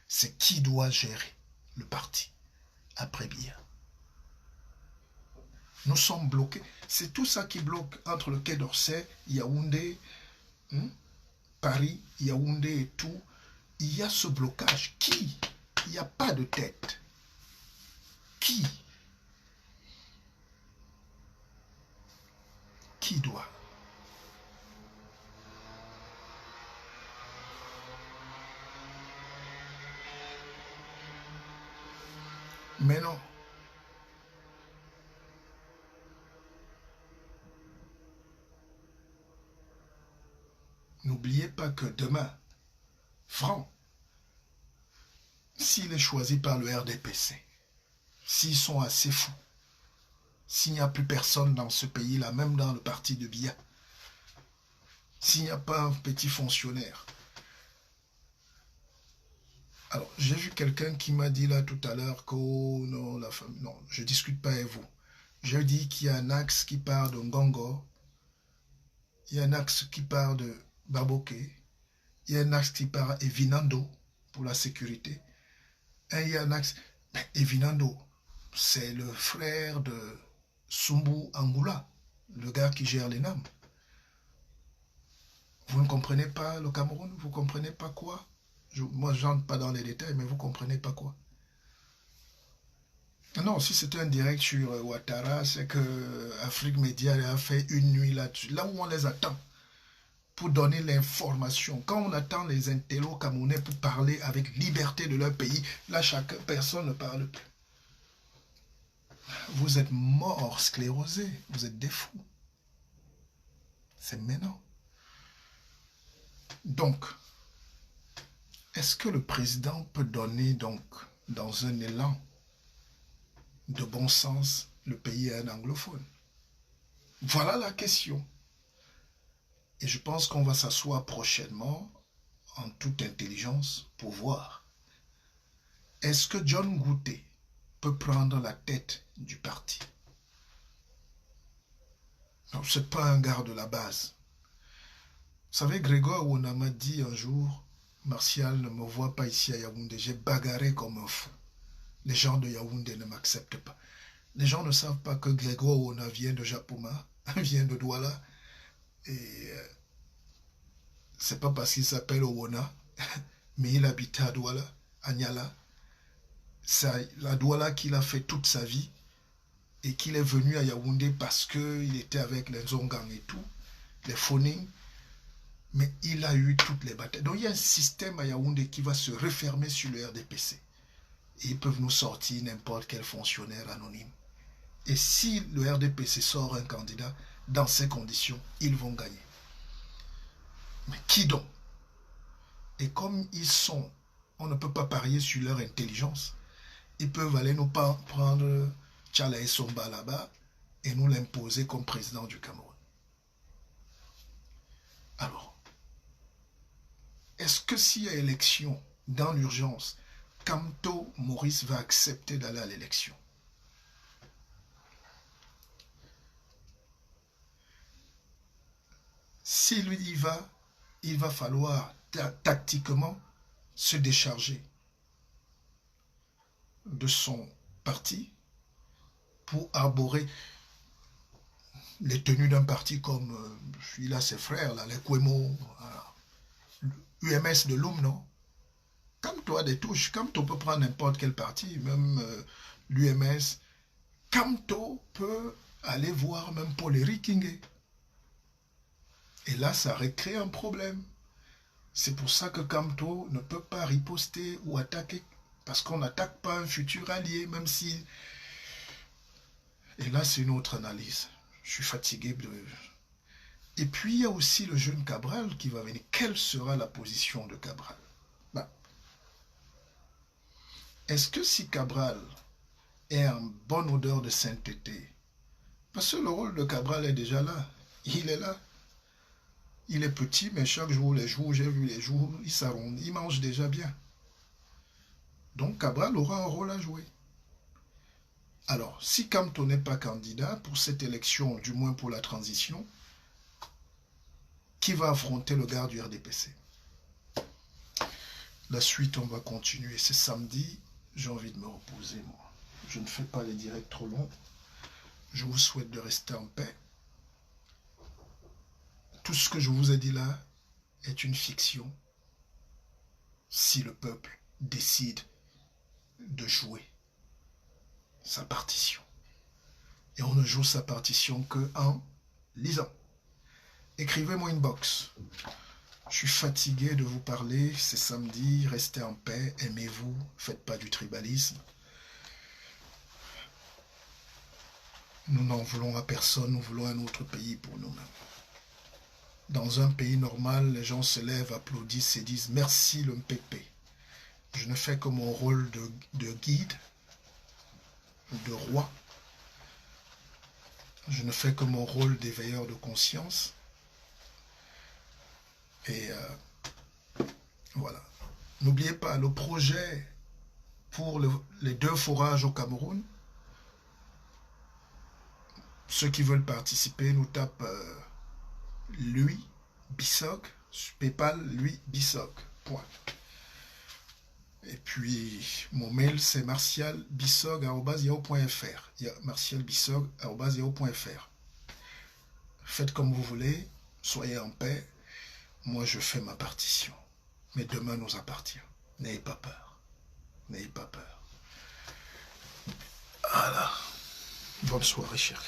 C'est qui doit gérer le parti après Biya. Nous sommes bloqués. C'est tout ça qui bloque entre le Quai d'Orsay, Yaoundé, Paris, Yaoundé et tout. Il y a ce blocage. Qui? Il n'y a pas de tête. Qui? Qui doit? Mais non. N'oubliez pas que demain, Franck, s'il est choisi par le RDPC, s'ils sont assez fous, s'il n'y a plus personne dans ce pays-là, même dans le parti de Biya, s'il n'y a pas un petit fonctionnaire. Alors, j'ai vu quelqu'un qui m'a dit là tout à l'heure que oh, non, la famille, non, je ne discute pas avec vous. Je dis qu'il y a un axe qui part de Ngongo, il y a un axe qui part de Baboké, il y a un axe qui part à Evinando pour la sécurité, et il y a un axe... Mais Evinando, c'est le frère de Sumbu Angoula, le gars qui gère les NAM. Vous ne comprenez pas le Cameroun? Vous ne comprenez pas quoi? Moi, je n'entre pas dans les détails, mais vous ne comprenez pas quoi? Non, si c'était un direct sur Ouattara, c'est que Afrique Média a fait une nuit là-dessus. Là où on les attend pour donner l'information. Quand on attend les intellos camerounais pour parler avec liberté de leur pays, là, personne ne parle plus. Vous êtes morts, sclérosés, vous êtes des fous. C'est maintenant. Donc, est-ce que le président peut donner donc, dans un élan de bon sens, le pays à un anglophone? Voilà la question. Et je pense qu'on va s'asseoir prochainement en toute intelligence pour voir. Est-ce que John Gouté peut prendre la tête du parti? Non, ce n'est pas un gars de la base. Vous savez, Grégoire Ouona m'a dit un jour, Martial, ne me voit pas ici à Yaoundé, j'ai bagarré comme un fou. Les gens de Yaoundé ne m'acceptent pas. Les gens ne savent pas que Grégoire Ouona vient de Japoma, vient de Douala. Et c'est pas parce qu'il s'appelle Ouona, mais il habitait à Douala, à Niala. C'est la Douala qu'il a fait toute sa vie et qu'il est venu à Yaoundé parce qu'il était avec les Zongang et tout, les Foning. Mais il a eu toutes les batailles. Donc il y a un système à Yaoundé qui va se refermer sur le RDPC. Et ils peuvent nous sortir n'importe quel fonctionnaire anonyme. Et si le RDPC sort un candidat, dans ces conditions, ils vont gagner. Mais qui donc? Et comme ils sont, on ne peut pas parier sur leur intelligence, ils peuvent aller nous prendre Tchala Essomba là-bas et nous l'imposer comme président du Cameroun. Alors, est-ce que s'il y a élection dans l'urgence, Kamto Maurice va accepter d'aller à l'élection? Si lui y va, il va falloir tactiquement se décharger de son parti pour arborer les tenues d'un parti comme il a ses frères, là, les Kwemo, UMS de Loum, non? Kamto a des touches. Kamto peut prendre n'importe quel parti, même l'UMS. Kamto peut aller voir même Paul-Éric Kingé. Et là, ça récrée un problème. C'est pour ça que Kamto ne peut pas riposter ou attaquer, parce qu'on n'attaque pas un futur allié, même si... Et là, c'est une autre analyse. Je suis fatigué de... Et puis, il y a aussi le jeune Cabral qui va venir. Quelle sera la position de Cabral? Est-ce que si Cabral est en bonne odeur de sainteté, parce que le rôle de Cabral est déjà là, il est là. Il est petit, mais chaque jour, les jours, j'ai vu les jours, il s'arrondit, il mange déjà bien. Donc Cabral aura un rôle à jouer. Alors, si Kamto n'est pas candidat pour cette élection, du moins pour la transition, qui va affronter le gars du RDPC? La suite, on va continuer. C'est samedi, j'ai envie de me reposer, moi. Je ne fais pas les directs trop longs. Je vous souhaite de rester en paix. Tout ce que je vous ai dit là est une fiction si le peuple décide de jouer sa partition. Et on ne joue sa partition qu'en lisant. Écrivez-moi une box. Je suis fatigué de vous parler, c'est samedi, restez en paix, aimez-vous, faites pas du tribalisme. Nous n'en voulons à personne, nous voulons un autre pays pour nous-mêmes. Dans un pays normal, les gens se lèvent, applaudissent et disent « Merci le MPP ». Je ne fais que mon rôle de guide, de roi. Je ne fais que mon rôle d'éveilleur de conscience. Et voilà. N'oubliez pas, le projet pour les 2 forages au Cameroun, ceux qui veulent participer nous tapent lui Bissog, PayPal lui Bissog. Point. Et puis mon mail c'est martialbissog@yahoo.fr. martialbissog@yahoo.fr. Faites comme vous voulez, soyez en paix. Moi je fais ma partition. Mais demain nous appartient. N'ayez pas peur. N'ayez pas peur. Voilà. Bonne soirée, chérie.